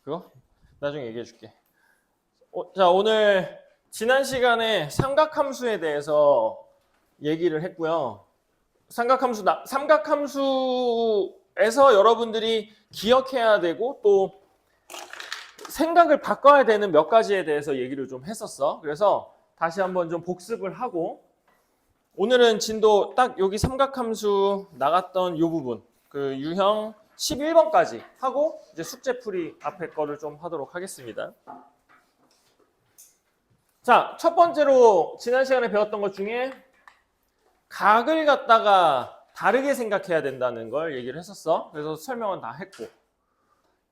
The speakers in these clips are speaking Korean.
그거 나중에 얘기해 줄게. 자, 오늘 지난 시간에 삼각함수에 대해서 얘기를 했고요. 삼각함수에서 여러분들이 기억해야 되고 또 생각을 바꿔야 되는 몇 가지에 대해서 얘기를 좀 했었어. 그래서 다시 한번 좀 복습을 하고 오늘은 진도 딱 여기 삼각함수 나갔던 이 부분 그 유형 11번까지 하고 이제 숙제풀이 앞에 거를 좀 하도록 하겠습니다. 자, 첫 번째로 지난 시간에 배웠던 것 중에 각을 갖다가 다르게 생각해야 된다는 걸 얘기를 했었어. 그래서 설명은 다 했고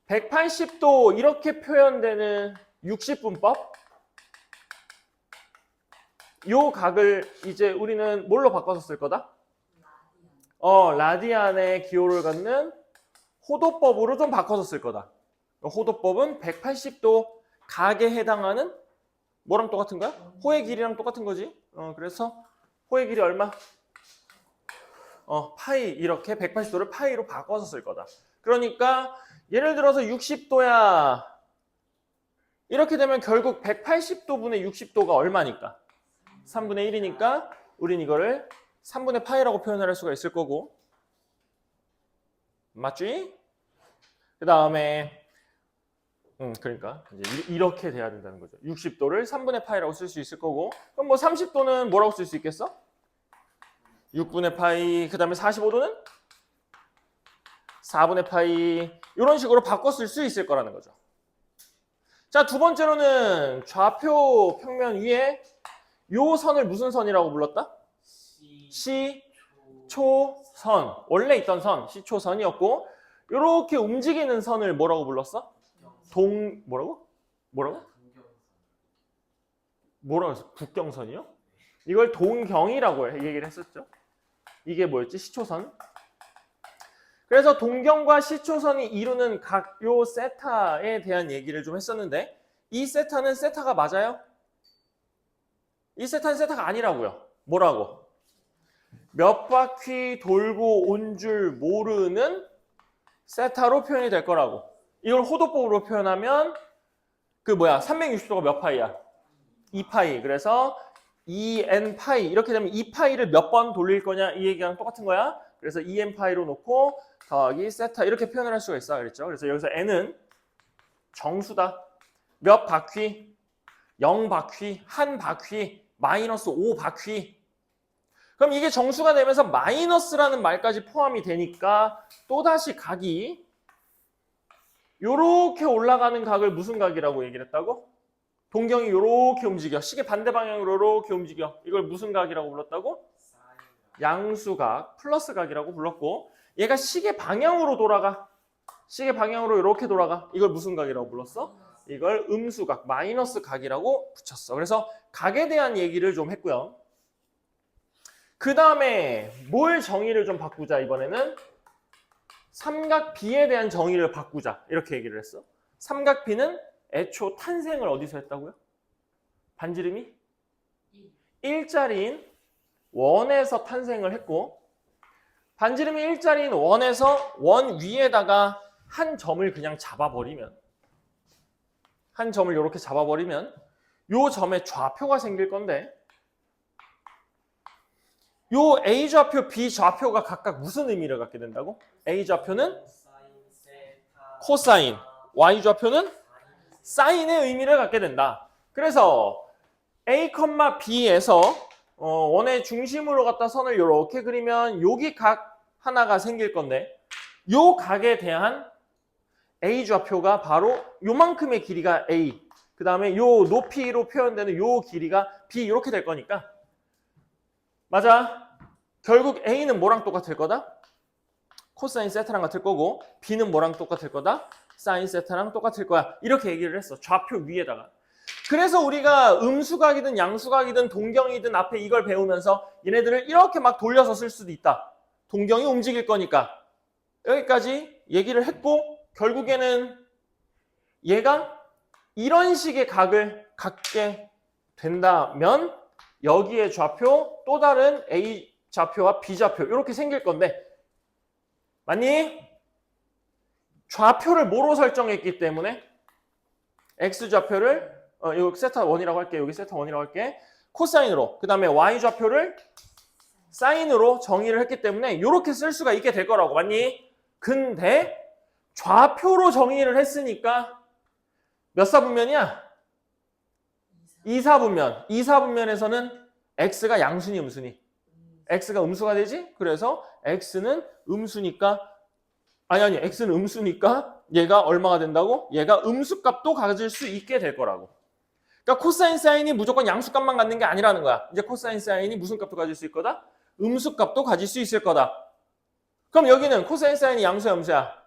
180도 이렇게 표현되는 60분법 요 각을 이제 우리는 뭘로 바꿔서 쓸 거다? 라디안의 기호를 갖는 호도법으로 좀 바꿔서 쓸 거다. 호도법은 180도 각에 해당하는 뭐랑 똑같은 거야? 호의 길이랑 똑같은 거지. 그래서 호의 길이 얼마? 파이 이렇게 180도를 파이로 바꿔서 쓸 거다. 그러니까 예를 들어서 60도야. 이렇게 되면 결국 180도분의 60도가 얼마니까? 3분의 1이니까 우린 이거를 3분의 파이라고 표현을 할 수가 있을 거고 맞지? 그 다음에 그러니까 이제 이렇게 돼야 된다는 거죠. 60도를 3분의 파이라고 쓸 수 있을 거고 그럼 뭐 30도는 뭐라고 쓸 수 있겠어? 6분의 파이 그 다음에 45도는 4분의 파이 이런 식으로 바꿔 쓸 수 있을 거라는 거죠. 자, 두 번째로는 좌표 평면 위에 요 선을 무슨 선이라고 불렀다? 시초선. 원래 있던 선 시초선이었고 이렇게 움직이는 선을 뭐라고 불렀어? 뭐라고? 뭐라고 했어? 국경선이요? 이걸 동경이라고 얘기를 했었죠. 이게 뭐였지? 시초선. 그래서 동경과 시초선이 이루는 각 요 세타에 대한 얘기를 좀 했었는데 이 세타는 세타가 맞아요? 이 세타는 세타가 아니라고요. 뭐라고? 몇 바퀴 돌고 온 줄 모르는 세타로 표현이 될 거라고. 이걸 호도법으로 표현하면 360도가 몇 파이야? 2파이. 그래서 2n 파이 이렇게 되면 2파이를 몇 번 돌릴 거냐 이 얘기랑 똑같은 거야. 그래서 2n 파이로 놓고 더하기 세타 이렇게 표현을 할 수가 있어. 그랬죠. 그래서 여기서 n은 정수다. 몇 바퀴? 0바퀴, 한 바퀴, 마이너스 5바퀴. 그럼 이게 정수가 되면서 마이너스라는 말까지 포함이 되니까 또다시 각이 요렇게 올라가는 각을 무슨 각이라고 얘기를 했다고? 동경이 요렇게 움직여. 시계 반대 방향으로 요렇게 움직여. 이걸 무슨 각이라고 불렀다고? 양수각, 플러스 각이라고 불렀고 얘가 시계 방향으로 돌아가. 시계 방향으로 이렇게 돌아가. 이걸 무슨 각이라고 불렀어? 이걸 음수각, 마이너스 각이라고 붙였어. 그래서 각에 대한 얘기를 좀 했고요. 그 다음에 뭘 정의를 좀 바꾸자 이번에는? 삼각 B에 대한 정의를 바꾸자. 이렇게 얘기를 했어. 삼각 B는 애초 탄생을 어디서 했다고요? 반지름이? 1짜리인 원에서 탄생을 했고 반지름이 1짜리인 원에서 원 위에다가 한 점을 그냥 잡아버리면 한 점을 이렇게 잡아버리면 요 점에 좌표가 생길 건데 요 A좌표, B좌표가 각각 무슨 의미를 갖게 된다고? A좌표는 코사인, Y좌표는 사인의 의미를 갖게 된다. 그래서 A, B에서 원의 중심으로 갖다 선을 이렇게 그리면 여기 각 하나가 생길 건데 요 각에 대한 A좌표가 바로 요만큼의 길이가 A 그 다음에 요 높이로 표현되는 요 길이가 B 이렇게 될 거니까 맞아. 결국 A는 뭐랑 똑같을 거다? 코사인 세타랑 같을 거고 B는 뭐랑 똑같을 거다? 사인 세타랑 똑같을 거야. 이렇게 얘기를 했어. 좌표 위에다가. 그래서 우리가 음수각이든 양수각이든 동경이든 앞에 이걸 배우면서 얘네들을 이렇게 막 돌려서 쓸 수도 있다. 동경이 움직일 거니까. 여기까지 얘기를 했고 결국에는 얘가 이런 식의 각을 갖게 된다면 여기에 좌표 또 다른 A 좌표와 B 좌표 이렇게 생길 건데 맞니? 좌표를 뭐로 설정했기 때문에 x 좌표를 이거 세타 1이라고 할게. 여기 세타 1이라고 할게. 코사인으로. 그 다음에 y 좌표를 사인으로 정의를 했기 때문에 이렇게 쓸 수가 있게 될 거라고. 맞니? 근데 좌표로 정의를 했으니까 몇 사분면이야? 2사분면. 2사분면에서는 x가 양수니 음수니? x가 음수가 되지? 그래서 x는 음수니까 아니 x는 음수니까 얘가 얼마가 된다고? 얘가 음수값도 가질 수 있게 될 거라고. 그러니까 코사인 사인이 무조건 양수값만 갖는 게 아니라는 거야. 이제 코사인 사인이 무슨 값도 가질 수 있을 거다? 음수값도 가질 수 있을 거다. 그럼 여기는 코사인 사인이 양수야 음수야?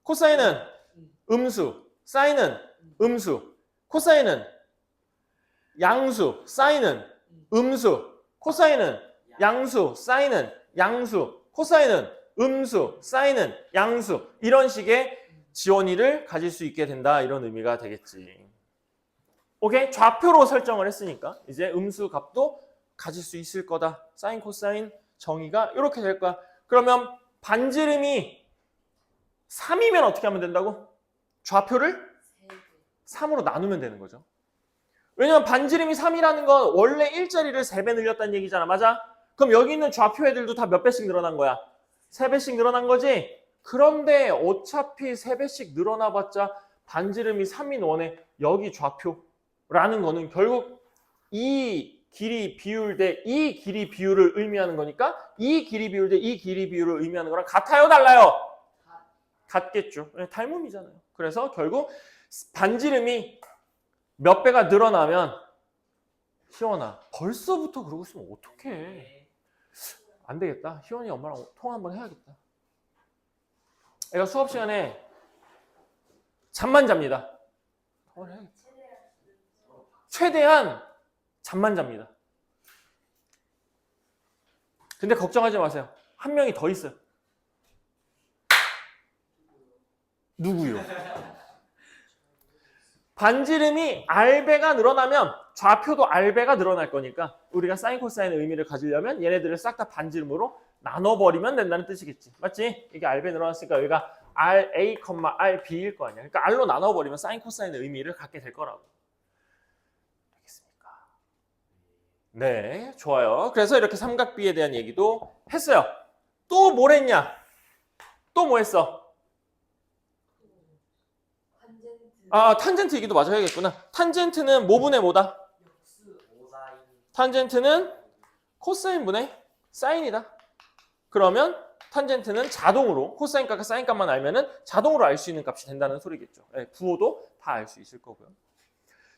코사인은 음수, 사인은 음수, 코사인은 양수, 사인은 음수, 코사인은 양수, 사인은 양수, 코사인은 음수, 사인은 양수. 이런 식의 지원이를 가질 수 있게 된다. 이런 의미가 되겠지. 오케이? 좌표로 설정을 했으니까 이제 음수 값도 가질 수 있을 거다. 사인, 코사인 정의가 이렇게 될 거야. 그러면 반지름이 3이면 어떻게 하면 된다고? 좌표를 3으로 나누면 되는 거죠. 왜냐면 반지름이 3이라는 건 원래 일자리를 3배 늘렸다는 얘기잖아. 맞아? 그럼 여기 있는 좌표 애들도 다 몇 배씩 늘어난 거야? 3배씩 늘어난 거지? 그런데 어차피 3배씩 늘어나봤자 반지름이 3인 원에 여기 좌표라는 거는 결국 이 길이 비율 대 이 길이 비율을 의미하는 거니까 이 길이 비율 대 이 길이 비율을 의미하는 거랑 같아요? 달라요? 같겠죠. 닮음이잖아요. 그래서 결국 반지름이 몇 배가 늘어나면 희원아 벌써부터 그러고 있으면 어떡해. 안 되겠다. 희원이 엄마랑 통화 한번 해야겠다. 애가 수업 시간에 잠만 잡니다. 통화를 해야겠다. 최대한 잠만 잡니다. 근데 걱정하지 마세요. 한 명이 더 있어요. 누구요? 반지름이 R배가 늘어나면 좌표도 R배가 늘어날 거니까 우리가 사인 코사인의 의미를 가지려면 얘네들을 싹 다 반지름으로 나눠버리면 된다는 뜻이겠지. 맞지? 이게 R배 늘어났으니까 여기가 RA, RB일 거 아니야. 그러니까 R로 나눠버리면 사인 코사인의 의미를 갖게 될 거라고. 되겠습니까? 네, 좋아요. 그래서 이렇게 삼각비에 대한 얘기도 했어요. 또 뭘 했냐? 또 뭐 했어? 탄젠트 얘기도 마저 해야겠구나. 탄젠트는 뭐분의 뭐다? 탄젠트는 코사인분의 사인이다. 그러면 탄젠트는 자동으로 코사인 값과 사인 값만 알면은 자동으로 알 수 있는 값이 된다는 소리겠죠. 부호도 다 알 수 있을 거고요.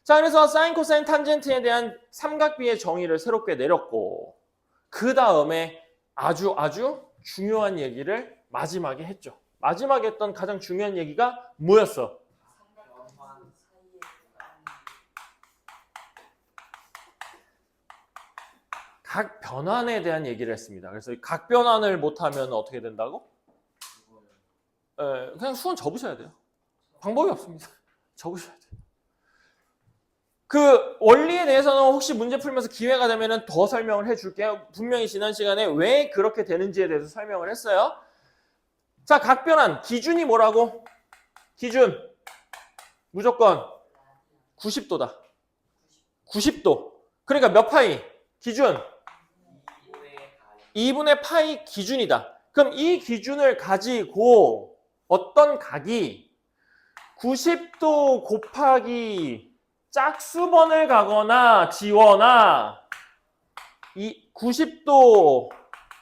자, 그래서 사인, 코사인, 탄젠트에 대한 삼각비의 정의를 새롭게 내렸고 그 다음에 아주 중요한 얘기를 마지막에 했죠. 마지막에 했던 가장 중요한 얘기가 뭐였어? 각 변환에 대한 얘기를 했습니다. 그래서 각 변환을 못하면 어떻게 된다고? 그냥 수원 접으셔야 돼요. 방법이 없습니다. 접으셔야 돼요. 그 원리에 대해서는 혹시 문제 풀면서 기회가 되면 더 설명을 해줄게요. 분명히 지난 시간에 왜 그렇게 되는지에 대해서 설명을 했어요. 자, 각 변환 기준이 뭐라고? 기준 무조건 90도다. 90도. 그러니까 몇 파이? 기준 2분의 파이 기준이다. 그럼 이 기준을 가지고 어떤 각이 90도 곱하기 짝수번을 가거나 지워나 이 90도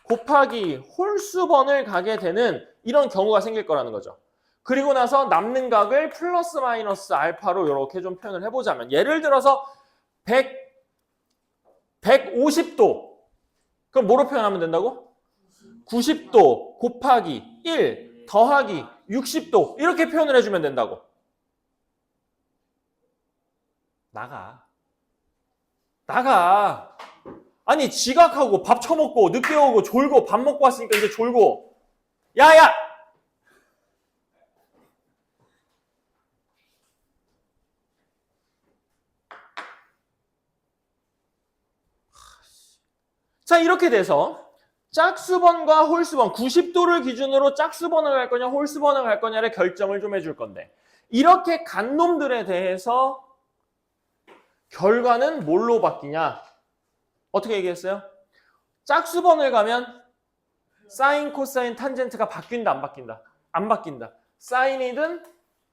곱하기 홀수번을 가게 되는 이런 경우가 생길 거라는 거죠. 그리고 나서 남는 각을 플러스 마이너스 알파로 이렇게 좀 표현을 해보자면 예를 들어서 150도 그럼 뭐로 표현하면 된다고? 90도 곱하기 1 더하기 60도 이렇게 표현을 해주면 된다고. 나가. 아니 지각하고 밥 처먹고 늦게 오고 졸고 밥 먹고 왔으니까 이제 졸고 야야! 자, 이렇게 돼서 짝수번과 홀수번 90도를 기준으로 짝수번을 갈 거냐 홀수번을 갈 거냐를 결정을 좀 해줄 건데 이렇게 간 놈들에 대해서 결과는 뭘로 바뀌냐? 어떻게 얘기했어요? 짝수번을 가면 사인, 코사인, 탄젠트가 바뀐다, 안 바뀐다? 안 바뀐다. 사인이든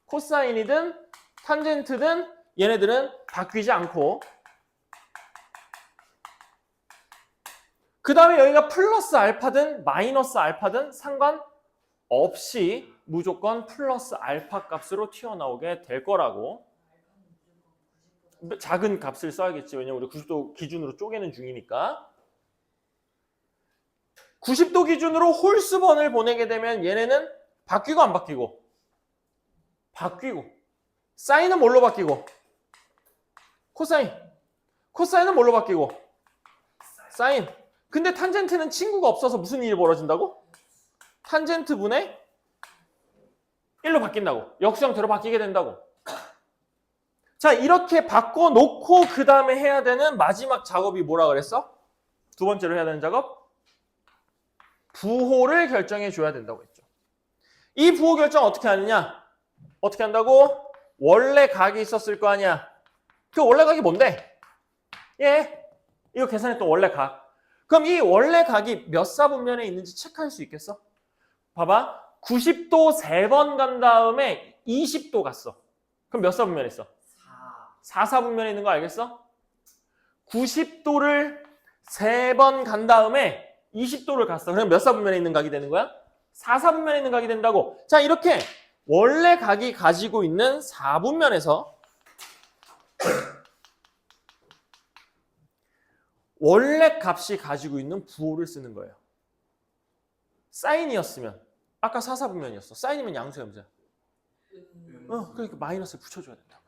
코사인이든 탄젠트든 얘네들은 바뀌지 않고, 그 다음에 여기가 플러스 알파든 마이너스 알파든 상관없이 무조건 플러스 알파 값으로 튀어나오게 될 거라고. 작은 값을 써야겠지. 왜냐면 우리 90도 기준으로 쪼개는 중이니까. 90도 기준으로 홀수번을 보내게 되면 얘네는 바뀌고 안 바뀌고? 바뀌고. 사인은 뭘로 바뀌고? 코사인. 코사인은 뭘로 바뀌고? 사인. 근데 탄젠트는 친구가 없어서 무슨 일이 벌어진다고? 탄젠트 분의 1로 바뀐다고. 역수 형태로 바뀌게 된다고. 자, 이렇게 바꿔놓고 그 다음에 해야 되는 마지막 작업이 뭐라 그랬어? 두 번째로 해야 되는 작업? 부호를 결정해 줘야 된다고 했죠. 이 부호 결정 어떻게 하느냐? 어떻게 한다고? 원래 각이 있었을 거 아니야. 그 원래 각이 뭔데? 예, 이거 계산했던 원래 각. 그럼 이 원래 각이 몇 사분면에 있는지 체크할 수 있겠어? 봐봐. 90도 3번 간 다음에 20도 갔어. 그럼 몇 사분면에 있어? 4사분면에 있는 거 알겠어? 90도를 3번 간 다음에 20도를 갔어. 그럼 몇 사분면에 있는 각이 되는 거야? 4사분면에 있는 각이 된다고. 자, 이렇게 원래 각이 가지고 있는 4분면에서 원래 값이 가지고 있는 부호를 쓰는 거예요. 사인이었으면 아까 4사분면이었어. 사인이면 양수야, 음수야? 그러니까 마이너스를 붙여줘야 된다.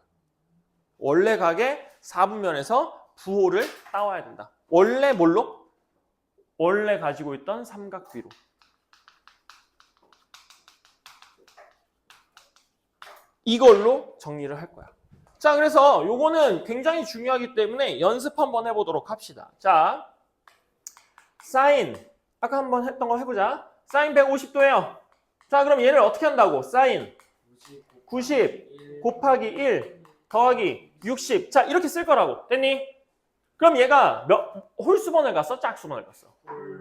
원래 각의 4분면에서 부호를 따와야 된다. 원래 뭘로? 원래 가지고 있던 삼각비로. 이걸로 정리를 할 거야. 자, 그래서 요거는 굉장히 중요하기 때문에 연습 한번 해보도록 합시다. 자, 사인. 아까 한번 했던 거 해보자. 사인 150도예요. 자, 그럼 얘를 어떻게 한다고? 사인 90 곱하기 1 더하기 60. 자, 이렇게 쓸 거라고. 됐니? 그럼 얘가 홀수번을 갔어? 짝수번을 갔어?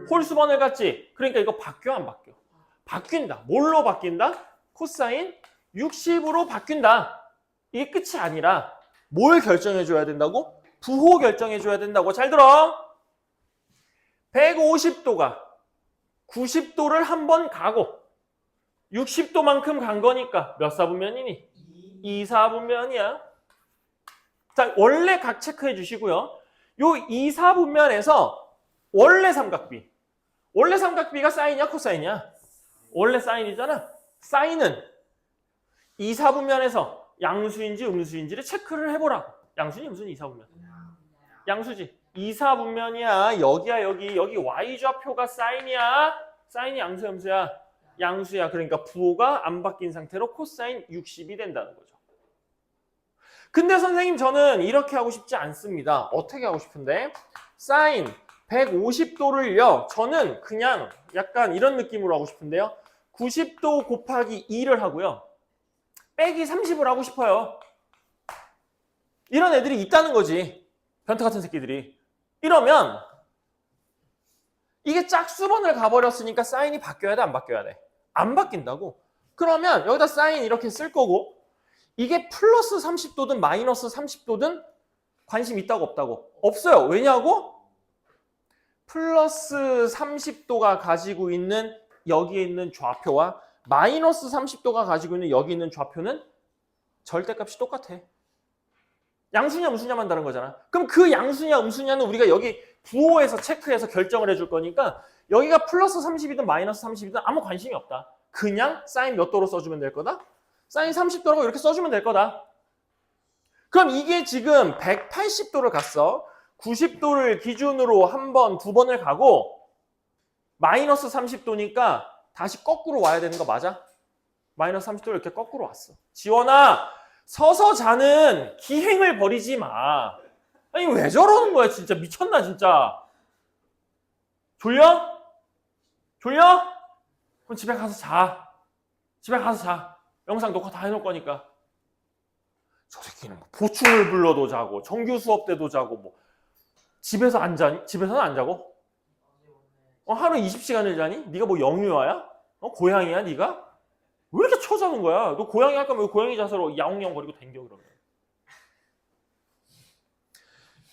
홀수번을 갔지? 그러니까 이거 바뀌어 안 바뀌어? 바뀐다. 뭘로 바뀐다? 코사인 60으로 바뀐다. 이게 끝이 아니라 뭘 결정해 줘야 된다고? 부호 결정해 줘야 된다고. 잘 들어. 150도가 90도를 한 번 가고 60도만큼 간 거니까 몇 사분면이니? 2사분면이야. 자, 원래 각 체크해 주시고요. 요 2사분면에서 원래 삼각비. 원래 삼각비가 사인이야, 코사인이야? 원래 사인이잖아. 사인은 2사분면에서 양수인지 음수인지를 체크를 해보라고. 양수니 음수니 2사분면? 양수지. 2사분면이야. 여기야, 여기 y좌표가 사인이야. 사인이 양수야, 음수야? 양수야. 그러니까 부호가 안 바뀐 상태로 코사인 60이 된다는 거죠. 근데 선생님 저는 이렇게 하고 싶지 않습니다. 어떻게 하고 싶은데? 사인 150도를요. 저는 그냥 약간 이런 느낌으로 하고 싶은데요. 90도 곱하기 2를 하고요. 빼기 30을 하고 싶어요. 이런 애들이 있다는 거지. 변태 같은 새끼들이. 이러면 이게 짝수번을 가버렸으니까 사인이 바뀌어야 돼, 안 바뀌어야 돼? 안 바뀐다고. 그러면 여기다 사인 이렇게 쓸 거고 이게 플러스 30도든 마이너스 30도든 관심 있다고 없다고? 없어요. 왜냐고? 플러스 30도가 가지고 있는 여기에 있는 좌표와 마이너스 30도가 가지고 있는 여기 있는 좌표는 절대값이 똑같아. 양수냐 음수냐만 다른 거잖아. 그럼 그 양수냐 음수냐는 우리가 여기 부호에서 체크해서 결정을 해줄 거니까 여기가 플러스 30이든 마이너스 30이든 아무 관심이 없다. 그냥 사인 몇 도로 써주면 될 거다? 사인 30도라고 이렇게 써주면 될 거다. 그럼 이게 지금 180도를 갔어. 90도를 기준으로 한 번, 두 번을 가고 마이너스 30도니까 다시 거꾸로 와야 되는 거 맞아? 마이너스 30도를 이렇게 거꾸로 왔어. 지원아, 서서 자는 기행을 버리지 마. 아니 왜 저러는 거야 진짜. 미쳤나 진짜. 졸려? 졸려? 그럼 집에 가서 자. 집에 가서 자. 영상 녹화 다 해놓을 거니까. 저 새끼는 뭐 보충을 불러도 자고 정규 수업 때도 자고 뭐 집에서 안 자니? 집에서는 안 자고? 하루 20시간을 자니? 네가 뭐 영유아야? 고양이야 네가? 왜 이렇게 쳐자는 거야? 너 고양이 할 거면 고양이 자세로 야옹야옹 거리고 댕겨 그러면.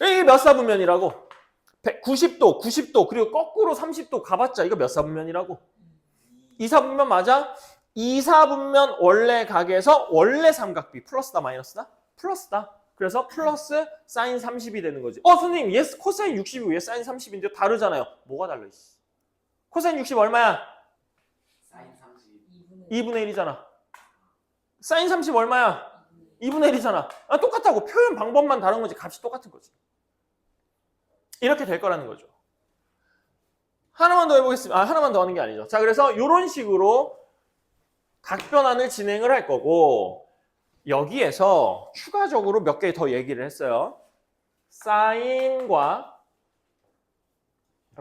이게 몇 사분면이라고? 90도, 90도, 그리고 거꾸로 30도 가봤자 이거 몇 사분면이라고? 2사분면 맞아? 2사분면 원래 각에서 원래 삼각비 플러스다 마이너스다? 플러스다. 그래서 플러스 사인 30이 되는 거지. 선생님 얘 코사인 60이 왜 사인 30인데 다르잖아요. 뭐가 달라? 코사인 60 얼마야? 사인 30. 2분의 1이잖아. 사인 30 얼마야? 2분의 1이잖아. 똑같다고. 표현 방법만 다른 거지. 값이 똑같은 거지. 이렇게 될 거라는 거죠. 하나만 더 해보겠습니다. 하나만 더 하는 게 아니죠. 자, 그래서 이런 식으로 각변환을 진행을 할 거고 여기에서 추가적으로 몇 개 더 얘기를 했어요. 사인과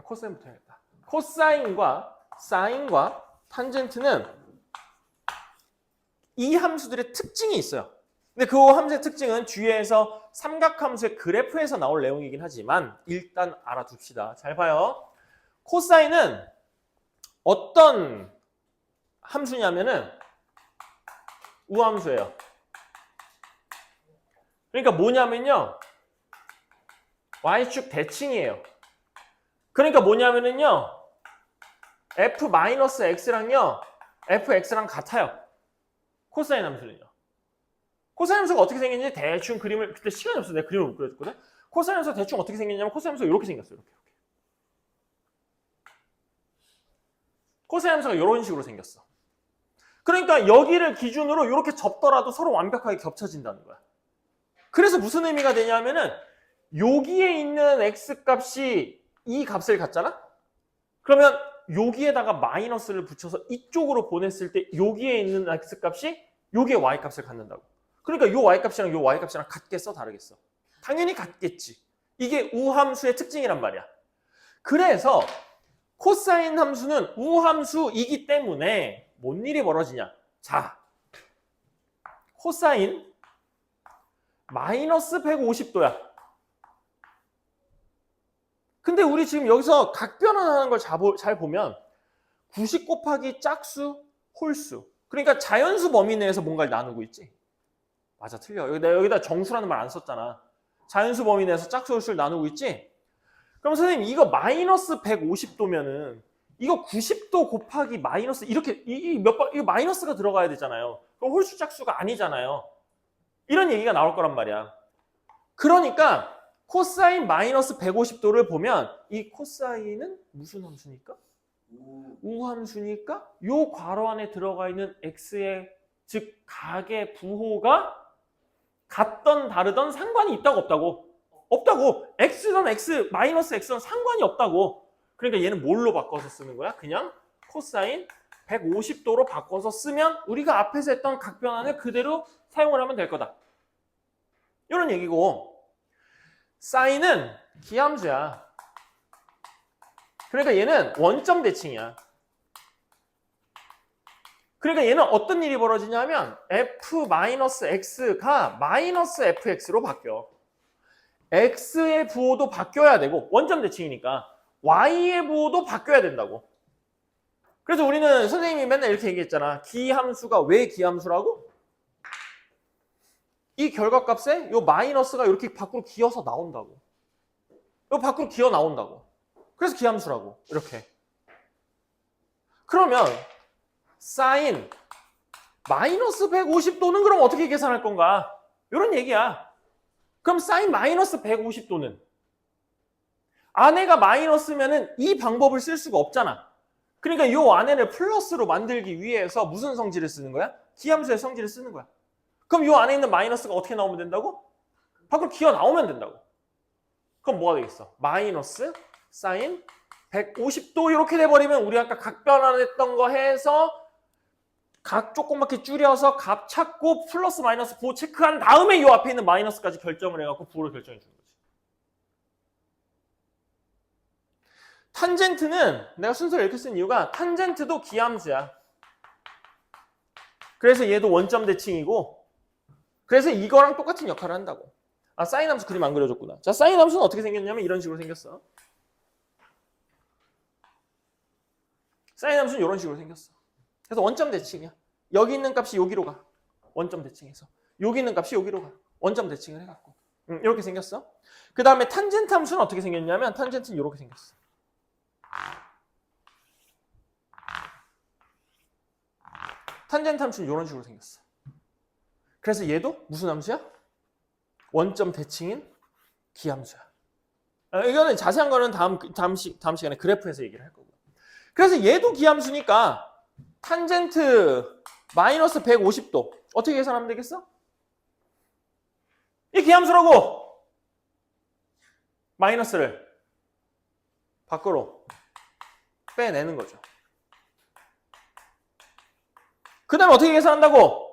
코사인부터 해야겠다. 코사인과 사인과 탄젠트는 이 함수들의 특징이 있어요. 근데 그 함수의 특징은 뒤에서 삼각함수의 그래프에서 나올 내용이긴 하지만 일단 알아둡시다. 잘 봐요. 코사인은 어떤 함수냐면은 우함수예요. 그러니까 뭐냐면요. y축 대칭이에요. 그러니까 뭐냐면은요. f-x랑요. fx랑 같아요. 코사인 함수는요. 코사인 함수가 어떻게 생겼는지 대충 그림을 그때 시간이 없어서 내가 그림을 못 그려줬거든. 코사인 함수가 대충 어떻게 생겼냐면 코사인 함수가 이렇게 생겼어요. 이렇게. 코사인 함수가 이런 식으로 생겼어. 그러니까 여기를 기준으로 이렇게 접더라도 서로 완벽하게 겹쳐진다는 거야. 그래서 무슨 의미가 되냐면은 여기에 있는 x값이 이 값을 갖잖아? 그러면 여기에다가 마이너스를 붙여서 이쪽으로 보냈을 때 여기에 있는 x값이 여기에 y값을 갖는다고. 그러니까 이 y값이랑 이 y값이랑 같겠어? 다르겠어? 당연히 같겠지. 이게 우함수의 특징이란 말이야. 그래서 코사인 함수는 우함수이기 때문에 뭔 일이 벌어지냐. 자, 코사인 마이너스 150도야. 근데 우리 지금 여기서 각변환하는 걸 잘 보면 90 곱하기 짝수, 홀수. 그러니까 자연수 범위 내에서 뭔가를 나누고 있지. 맞아, 틀려. 여기다 정수라는 말 안 썼잖아. 자연수 범위 내에서 짝수, 홀수를 나누고 있지. 그럼 선생님 이거 마이너스 150도면은 이거 90도 곱하기 마이너스 이렇게 이거 마이너스가 들어가야 되잖아요. 그럼 홀수 짝수가 아니잖아요. 이런 얘기가 나올 거란 말이야. 그러니까 코사인 마이너스 150도를 보면 이 코사인은 무슨 함수니까? 우함수니까 요 괄호 안에 들어가 있는 x의 즉 각의 부호가 같던 다르던 상관이 있다고 없다고? 없다고. x든 x 마이너스 x든 상관이 없다고. 그러니까 얘는 뭘로 바꿔서 쓰는 거야? 그냥 코사인 150도로 바꿔서 쓰면 우리가 앞에서 했던 각변환을 그대로 사용을 하면 될 거다. 이런 얘기고 사인은 기함수야. 그러니까 얘는 원점 대칭이야. 그러니까 얘는 어떤 일이 벌어지냐면 f-x가 마이너스 fx로 바뀌어. x의 부호도 바뀌어야 되고 원점 대칭이니까 y의 부호도 바뀌어야 된다고. 그래서 우리는 선생님이 맨날 이렇게 얘기했잖아. 기함수가 왜 기함수라고? 이 결과값에 이 마이너스가 이렇게 밖으로 기어서 나온다고. 이 밖으로 기어 나온다고. 그래서 기함수라고. 이렇게. 그러면 사인 마이너스 150도는 그럼 어떻게 계산할 건가? 이런 얘기야. 그럼 사인 마이너스 150도는 안에가 마이너스면은 이 방법을 쓸 수가 없잖아. 그러니까 이 안에를 플러스로 만들기 위해서 무슨 성질을 쓰는 거야? 기함수의 성질을 쓰는 거야. 그럼 이 안에 있는 마이너스가 어떻게 나오면 된다고? 밖으로 기어 나오면 된다고. 그럼 뭐가 되겠어? 마이너스 사인 150도 이렇게 돼버리면 우리 아까 각변환했던 거 해서 각 조그맣게 줄여서 값 찾고 플러스 마이너스 부호 체크한 다음에 이 앞에 있는 마이너스까지 결정을 해갖고 부호를 결정해 주는 거지. 탄젠트는 내가 순서를 이렇게 쓴 이유가 탄젠트도 기함수야. 그래서 얘도 원점 대칭이고 그래서 이거랑 똑같은 역할을 한다고. 아, 사인 함수 그림 안 그려줬구나. 자, 사인 함수는 어떻게 생겼냐면 이런 식으로 생겼어. 사인 함수는 이런 식으로 생겼어. 그래서 원점 대칭이야. 여기 있는 값이 여기로 가. 원점 대칭해서. 여기 있는 값이 여기로 가. 원점 대칭을 해갖고. 이렇게 생겼어. 그 다음에 탄젠트 함수는 어떻게 생겼냐면 탄젠트는 이렇게 생겼어. 탄젠트 함수는 이런 식으로 생겼어. 그래서 얘도 무슨 함수야? 원점 대칭인 기함수야. 이거는 자세한 거는 다음 시간에 그래프에서 얘기를 할 거고. 그래서 얘도 기함수니까 탄젠트 마이너스 150도 어떻게 계산하면 되겠어? 이 기함수라고 마이너스를 밖으로 빼내는 거죠. 그 다음에 어떻게 계산한다고?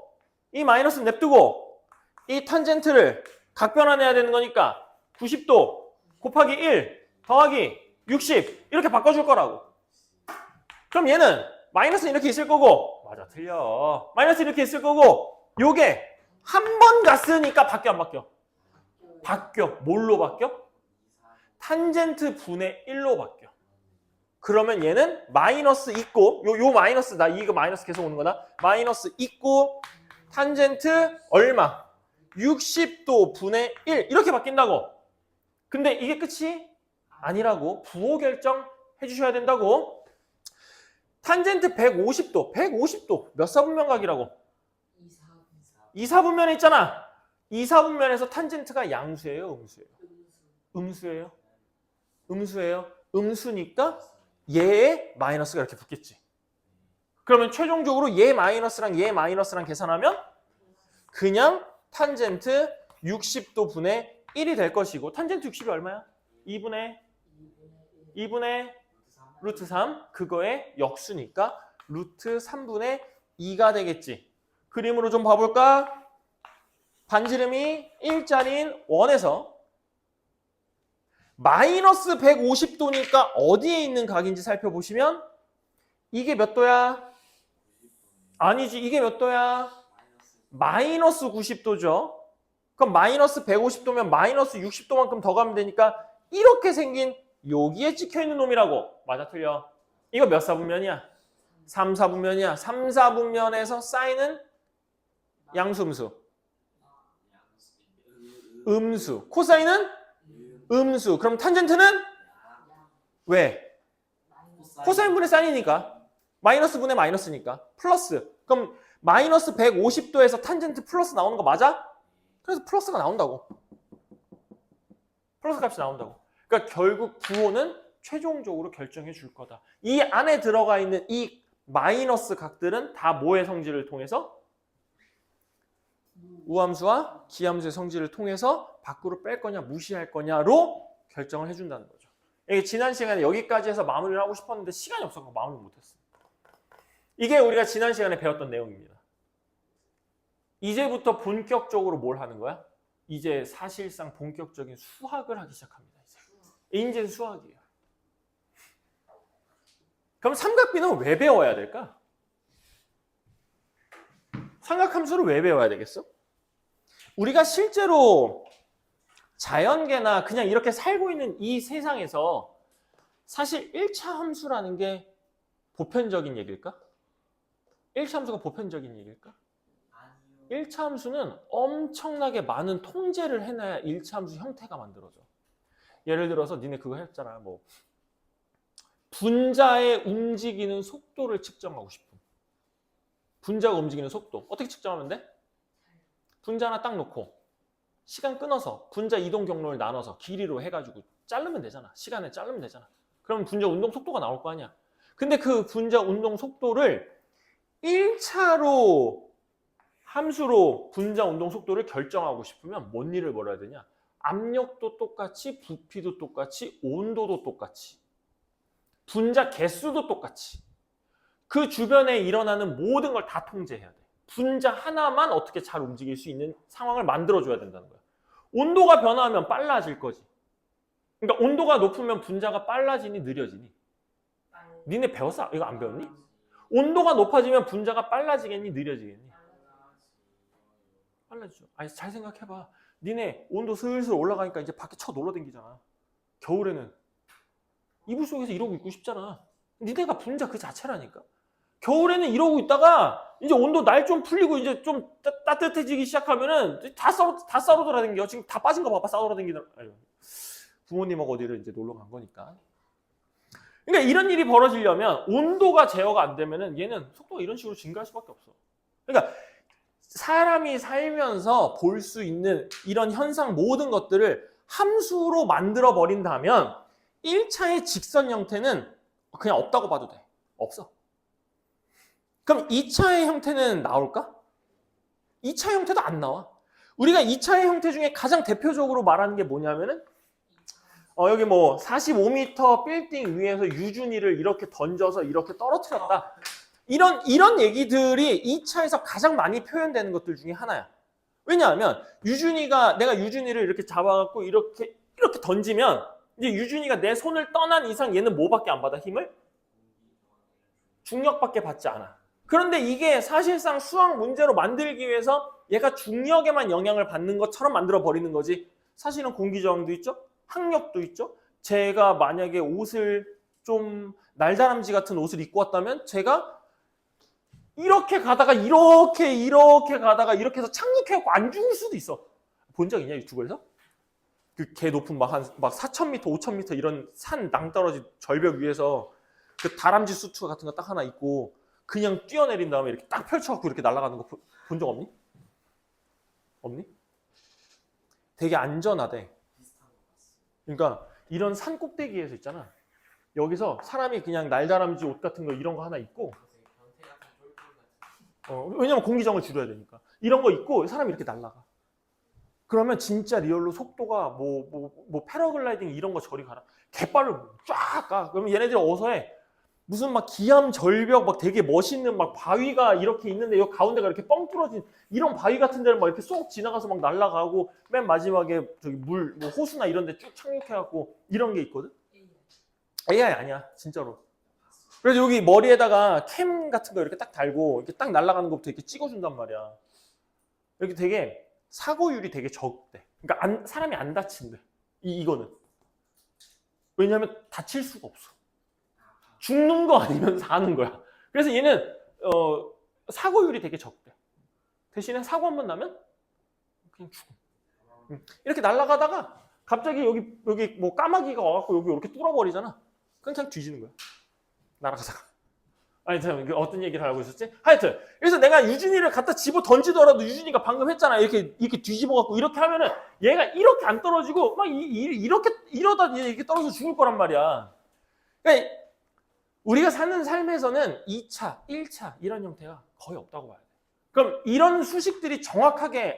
이 마이너스 냅두고 이 탄젠트를 각변환해야 되는 거니까 90도 곱하기 1 더하기 60 이렇게 바꿔줄 거라고. 그럼 얘는 마이너스는 이렇게 있을 거고 맞아 틀려. 마이너스 이렇게 있을 거고 요게 한 번 갔으니까 바뀌어 안 바뀌어? 바뀌어. 뭘로 바뀌어? 탄젠트 분의 1로 바뀌어. 그러면 얘는 마이너스 있고 요 마이너스 나 이거 마이너스 계속 오는 거다. 마이너스 있고 탄젠트 얼마? 60도 분의 1 이렇게 바뀐다고. 근데 이게 끝이 아니라고. 부호 결정 해주셔야 된다고. 탄젠트 150도 몇 사분면각이라고? 2사분면에 있잖아. 2사분면에서 탄젠트가 양수예요 음수예요? 음수예요. 음수예요. 음수니까 얘의 마이너스가 이렇게 붙겠지. 그러면 최종적으로 얘 마이너스랑 계산하면 그냥 탄젠트 60도 분의 1이 될 것이고 탄젠트 60이 얼마야? 2분의 루트 3 그거의 역수니까 루트 3분의 2가 되겠지. 그림으로 좀 봐볼까? 반지름이 1짜리인 원에서 마이너스 150도니까 어디에 있는 각인지 살펴보시면 이게 몇 도야? 아니지 이게 몇 도야? 마이너스 90도죠. 그럼 마이너스 150도면 마이너스 60도만큼 더 가면 되니까 이렇게 생긴 여기에 찍혀있는 놈이라고. 맞아 틀려? 이거 몇 사분면이야? 3사분면이야. 3사분면에서 사인은 양수 음수? 음수. 코사인은? 음수. 그럼 탄젠트는? 왜? 코사인 분의 사인이니까. 마이너스 분의 마이너스니까. 플러스. 그럼 마이너스 150도에서 탄젠트 플러스 나오는 거 맞아? 그래서 플러스가 나온다고. 플러스 값이 나온다고. 그러니까 결국 부호는 최종적으로 결정해 줄 거다. 이 안에 들어가 있는 이 마이너스 각들은 다 뭐의 성질을 통해서? 우함수와 기함수의 성질을 통해서 밖으로 뺄 거냐 무시할 거냐로 결정을 해준다는 거죠. 이게 지난 시간에 여기까지 해서 마무리를 하고 싶었는데 시간이 없어서 마무리 못했어요. 이게 우리가 지난 시간에 배웠던 내용입니다. 이제부터 본격적으로 뭘 하는 거야? 이제 사실상 본격적인 수학을 하기 시작합니다. 이제 수학이에요. 그럼 삼각비는 왜 배워야 될까? 삼각함수를 왜 배워야 되겠어? 우리가 실제로 자연계나 그냥 이렇게 살고 있는 이 세상에서 사실 1차 함수라는 게 보편적인 얘기일까? 1차 함수가 보편적인 얘기일까? 1차 함수는 엄청나게 많은 통제를 해놔야 1차 함수 형태가 만들어져. 예를 들어서 니네 그거 했잖아. 뭐 분자의 움직이는 속도를 측정하고 싶음. 분자가 움직이는 속도. 어떻게 측정하면 돼? 분자 하나 딱 놓고 시간 끊어서 분자 이동 경로를 나눠서 길이로 해가지고 자르면 되잖아. 시간에 자르면 되잖아. 그럼 분자 운동 속도가 나올 거 아니야. 근데 그 분자 운동 속도를 1차로 함수로 분자 운동 속도를 결정하고 싶으면 뭔 일을 벌여야 되냐? 압력도 똑같이, 부피도 똑같이, 온도도 똑같이, 분자 개수도 똑같이 그 주변에 일어나는 모든 걸 다 통제해야 돼. 분자 하나만 어떻게 잘 움직일 수 있는 상황을 만들어줘야 된다는 거야. 온도가 변화하면 빨라질 거지. 그러니까 온도가 높으면 분자가 빨라지니 느려지니? 니네 배웠어? 이거 안 배웠니? 온도가 높아지면 분자가 빨라지겠니? 느려지겠니? 빨라지죠. 아니 잘 생각해봐. 니네 온도 슬슬 올라가니까 이제 밖에 쳐 놀러 댕기잖아. 겨울에는 이불 속에서 이러고 있고 싶잖아. 니네가 분자 그 자체라니까. 겨울에는 이러고 있다가 이제 온도 날 좀 풀리고 이제 좀 따뜻해지기 시작하면은 다 싸러 돌아다녀. 지금 다 빠진 거 봐봐. 싸러 다니는. 부모님하고 어디를 이제 놀러 간 거니까. 그러니까 이런 일이 벌어지려면 온도가 제어가 안 되면은 얘는 속도가 이런 식으로 증가할 수밖에 없어. 그러니까 사람이 살면서 볼 수 있는 이런 현상 모든 것들을 함수로 만들어 버린다면 1차의 직선 형태는 그냥 없다고 봐도 돼. 없어. 그럼 2차의 형태는 나올까? 2차 형태도 안 나와. 우리가 2차의 형태 중에 가장 대표적으로 말하는 게 뭐냐면은 여기 뭐 45m 빌딩 위에서 유준이를 이렇게 던져서 이렇게 떨어뜨렸다. 이런 얘기들이 2차에서 가장 많이 표현되는 것들 중에 하나야. 왜냐하면 내가 유준이를 이렇게 잡아갖고 이렇게 던지면 이제 유준이가 내 손을 떠난 이상 얘는 뭐밖에 안 받아? 힘을? 중력밖에 받지 않아. 그런데 이게 사실상 수학 문제로 만들기 위해서 얘가 중력에만 영향을 받는 것처럼 만들어 버리는 거지. 사실은 공기 저항도 있죠. 항력도 있죠. 제가 만약에 옷을 좀 날다람쥐 같은 옷을 입고 왔다면 제가 이렇게 가다가 이렇게 가다가 이렇게 해서 착륙해갖고 안 죽을 수도 있어. 본 적 있냐 유튜브에서? 그 개 높은 막 4,000m, 5,000m 이런 산 낭떠러지 절벽 위에서 그 다람쥐 수트 같은 거 딱 하나 입고 그냥 뛰어내린 다음에 이렇게 딱 펼쳐갖고 이렇게 날아가는 거 본 적 없니? 없니? 되게 안전하대. 그러니까 이런 산 꼭대기에서 있잖아. 여기서 사람이 그냥 날다람쥐 옷 같은 거 이런 거 하나 입고 왜냐면 공기정을 줄여야 되니까. 이런 거 입고 사람이 이렇게 날아가. 그러면 진짜 리얼로 속도가 뭐 패러글라이딩 이런 거 저리 가라. 개빨로 쫙 가. 그러면 얘네들이 어서 해. 무슨 막 기암 절벽 막 되게 멋있는 막 바위가 이렇게 있는데 이 가운데가 이렇게 뻥 뚫어진 이런 바위 같은 데를 막 이렇게 쏙 지나가서 막 날아가고 맨 마지막에 저기 뭐 호수나 이런 데 쭉 착륙해갖고 이런 게 있거든? AI 아니야. 진짜로. 그래서 여기 머리에다가 캠 같은 거 이렇게 딱 달고 이렇게 딱 날아가는 것부터 이렇게 찍어준단 말이야. 이렇게 되게 사고율이 되게 적대. 그러니까 사람이 안 다친대. 이거는. 왜냐하면 다칠 수가 없어. 죽는 거 아니면 사는 거야. 그래서 얘는 사고율이 되게 적대. 대신에 사고 한 번 나면 그냥 죽어. 이렇게 날아가다가 갑자기 여기 뭐 까마귀가 와갖고 여기 이렇게 뚫어버리잖아. 그냥 뒤지는 거야. 날아가다가. 아니 참 어떤 얘기를 하고 있었지? 하여튼 그래서 내가 유진이를 갖다 집어 던지더라도 유진이가 방금 했잖아. 이렇게 뒤집어갖고 이렇게 하면은 얘가 이렇게 안 떨어지고 막 이렇게 이러다 이렇게 떨어져 죽을 거란 말이야. 그러니까 우리가 사는 삶에서는 2차, 1차 이런 형태가 거의 없다고 봐야 돼. 그럼 이런 수식들이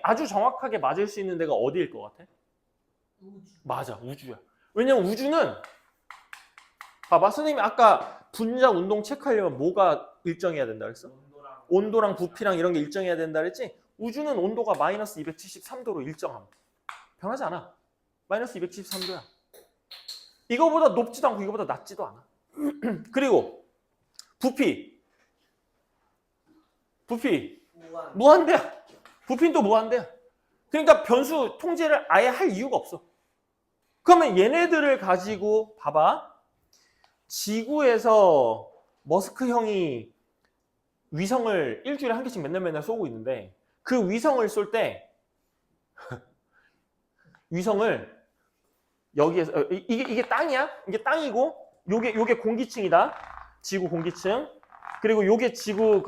아주 정확하게 맞을 수 있는 데가 어디일 것 같아? 우주. 맞아, 우주야. 왜냐면 우주는 봐봐, 선생님이 아까 분자 운동 체크하려면 뭐가 일정해야 된다 그랬어? 온도랑 부피랑 이런 게 일정해야 된다 그랬지? 우주는 온도가 마이너스 273도로 일정함. 변하지 않아. 마이너스 273도야. 이거보다 높지도 않고 이거보다 낮지도 않아. 그리고 부피 무한대야. 부피는 또 무한대야. 그러니까 변수 통제를 아예 할 이유가 없어. 그러면 얘네들을 가지고 봐봐. 지구에서 머스크 형이 위성을 일주일에 한 개씩 맨날 쏘고 있는데 그 위성을 쏠 때 위성을 여기에서 이게 땅이야? 이게 땅이고 요게 공기층이다. 지구 공기층. 그리고 요게 지구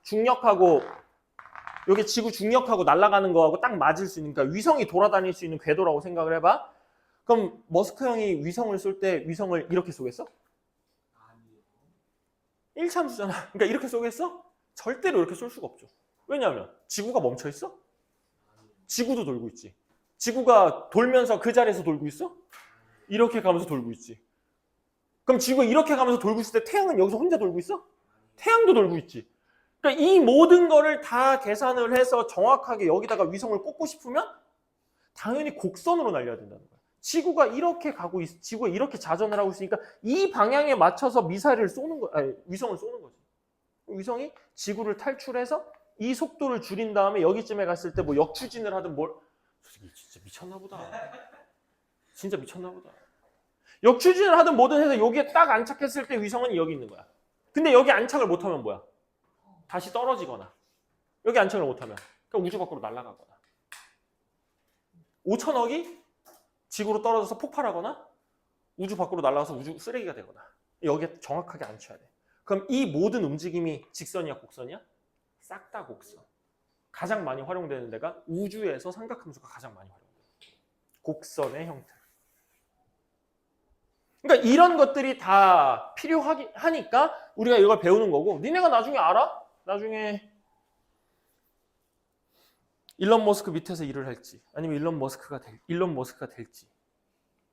중력하고 요게 지구 중력하고 날아가는 거하고 딱 맞을 수 있는, 그러니까 위성이 돌아다닐 수 있는 궤도라고 생각을 해봐. 그럼 머스크 형이 위성을 쏠 때 위성을 이렇게 쏘겠어? 아니요. 1차 함수잖아. 그러니까 이렇게 쏘겠어? 절대로 이렇게 쏠 수가 없죠. 왜냐하면 지구가 멈춰 있어? 지구도 돌고 있지. 지구가 돌면서 그 자리에서 돌고 있어? 이렇게 가면서 돌고 있지. 그럼 지구가 이렇게 가면서 돌고 있을 때 태양은 여기서 혼자 돌고 있어? 태양도 돌고 있지. 그러니까 이 모든 거를 다 계산을 해서 정확하게 여기다가 위성을 꽂고 싶으면 당연히 곡선으로 날려야 된다는 거야. 지구가 이렇게 가고 지구가 이렇게 자전을 하고 있으니까 이 방향에 맞춰서 미사일을 쏘는 거, 아니, 위성을 쏘는 거지. 위성이 지구를 탈출해서 이 속도를 줄인 다음에 여기쯤에 갔을 때 뭐 역추진을 하든 뭘 진짜 미쳤나 보다. 진짜 미쳤나 보다. 역추진을 하든 뭐든 해서 여기에 딱 안착했을 때 위성은 여기 있는 거야. 근데 여기 안착을 못하면 뭐야? 다시 떨어지거나 여기 안착을 못하면 그러니까 우주 밖으로 날아가거나 5천억이 지구로 떨어져서 폭발하거나 우주 밖으로 날아가서 우주 쓰레기가 되거나 여기에 정확하게 앉혀야 돼. 그럼 이 모든 움직임이 직선이야 곡선이야? 싹 다 곡선. 가장 많이 활용되는 데가 우주에서 삼각함수가 가장 많이 활용돼. 곡선의 형태. 그러니까 이런 것들이 다 필요하니까 우리가 이걸 배우는 거고 니네가 나중에 알아? 나중에 일론 머스크 밑에서 일을 할지 아니면 일론 머스크가 될지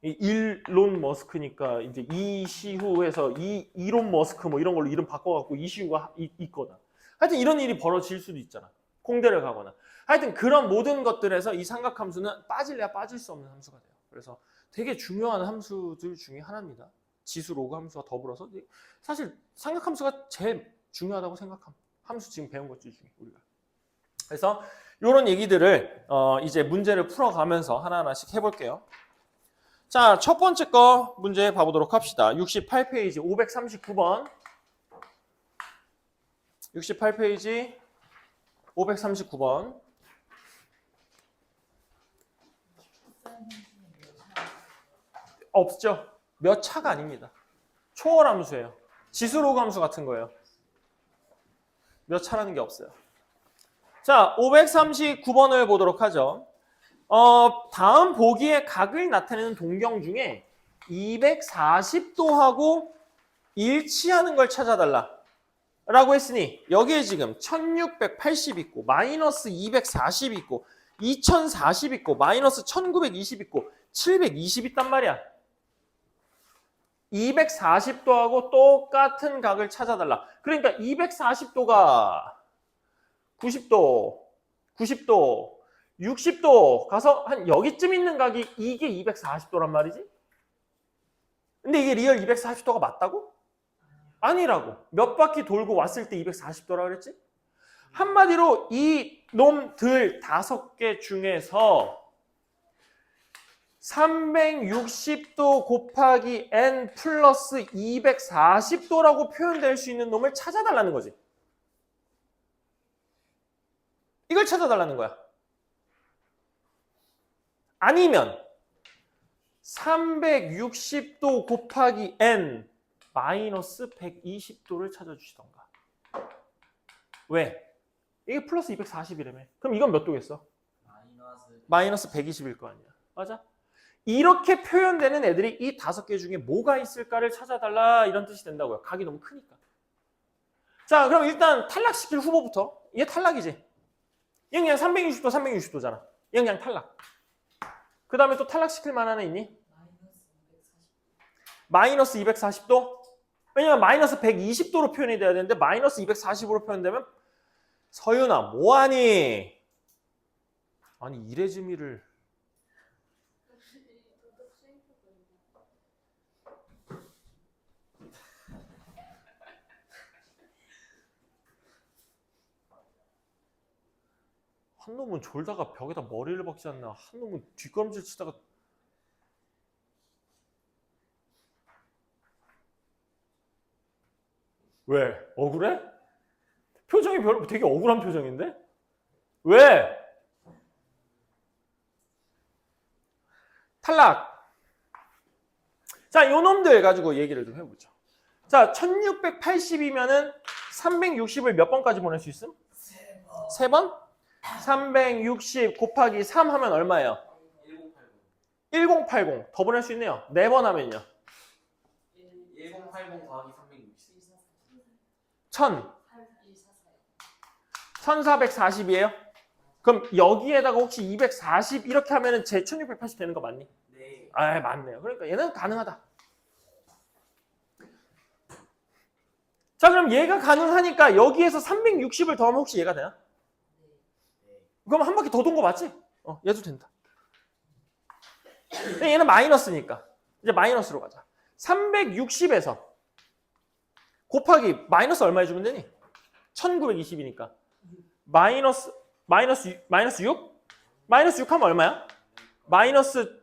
이 일론 머스크니까 이제 이시후에서 이론 머스크 뭐 이런 걸로 이름 바꿔갖고 이시후가 있거나 하여튼 이런 일이 벌어질 수도 있잖아. 공대를 가거나 하여튼 그런 모든 것들에서 이 삼각함수는 빠질래야 빠질 수 없는 함수가 돼요. 그래서 되게 중요한 함수들 중에 하나입니다. 지수 로그 함수와 더불어서 사실 삼각함수가 제일 중요하다고 생각함. 함수 지금 배운 것들 중에 우리가. 그래서 이런 얘기들을 이제 문제를 풀어가면서 하나하나씩 해볼게요. 자, 첫 번째 거 문제 봐보도록 합시다. 68페이지 539번. 68페이지 539번. 없죠. 몇 차가 아닙니다. 초월 함수예요. 지수 로그 함수 같은 거예요. 몇 차라는 게 없어요. 자, 539번을 보도록 하죠. 다음 보기의 각을 나타내는 동경 중에 240도하고 일치하는 걸 찾아달라 라고 했으니 여기에 지금 1680 있고 마이너스 240 있고 2040 있고 마이너스 1920 있고 720 있단 말이야. 240도하고 똑같은 각을 찾아달라. 그러니까 240도가 90도, 90도, 60도 가서 한 여기쯤 있는 각이 이게 240도란 말이지? 근데 이게 리얼 240도가 맞다고? 아니라고. 몇 바퀴 돌고 왔을 때 240도라 그랬지? 한마디로 이 놈들 5개 중에서 360도 곱하기 n 플러스 240도라고 표현될 수 있는 놈을 찾아달라는 거지. 이걸 찾아달라는 거야. 아니면 360도 곱하기 n 마이너스 120도를 찾아주시던가. 왜? 이게 플러스 240이라며. 그럼 이건 몇 도겠어? 마이너스 120일 거 아니야. 맞아? 이렇게 표현되는 애들이 이 5개 중에 뭐가 있을까를 찾아달라 이런 뜻이 된다고요. 각이 너무 크니까. 자, 그럼 일단 탈락시킬 후보부터. 얘 탈락이지. 얘 그냥 360도, 360도잖아. 얘 그냥 탈락. 그 다음에 또 탈락시킬 만한 애 있니? 마이너스 240도? 왜냐면 마이너스 120도로 표현이 돼야 되는데 마이너스 240으로 표현되면 서윤아 뭐하니? 아니 이레즈미를 한 놈은 졸다가 벽에다 머리를 박지 않나, 한 놈은 뒷걸음질 치다가 왜? 억울해? 표정이 별로 되게 억울한 표정인데? 왜? 탈락. 자, 요 놈들 가지고 얘기를 좀 해보죠. 자, 1680이면은 360을 몇 번까지 보낼 수 있음? 3번? 360 곱하기 3 하면 얼마예요? 1080. 더 보낼 수 있네요. 4번 하면요. 1080 더하기 360. 1440이에요? 그럼 여기에다가 혹시 240 이렇게 하면은 제 1680 되는 거 맞니? 네. 아, 맞네요. 그러니까 얘는 가능하다. 자, 그럼 얘가 가능하니까 여기에서 360을 더하면 혹시 얘가 되나? 그럼 한 바퀴 더 돈 거 맞지? 얘도 된다. 근데 얘는 마이너스니까 이제 마이너스로 가자. 360에서 곱하기 마이너스 얼마 해주면 되니? 1920이니까 마이너스 6? 마이너스 6 하면 얼마야? 마이너스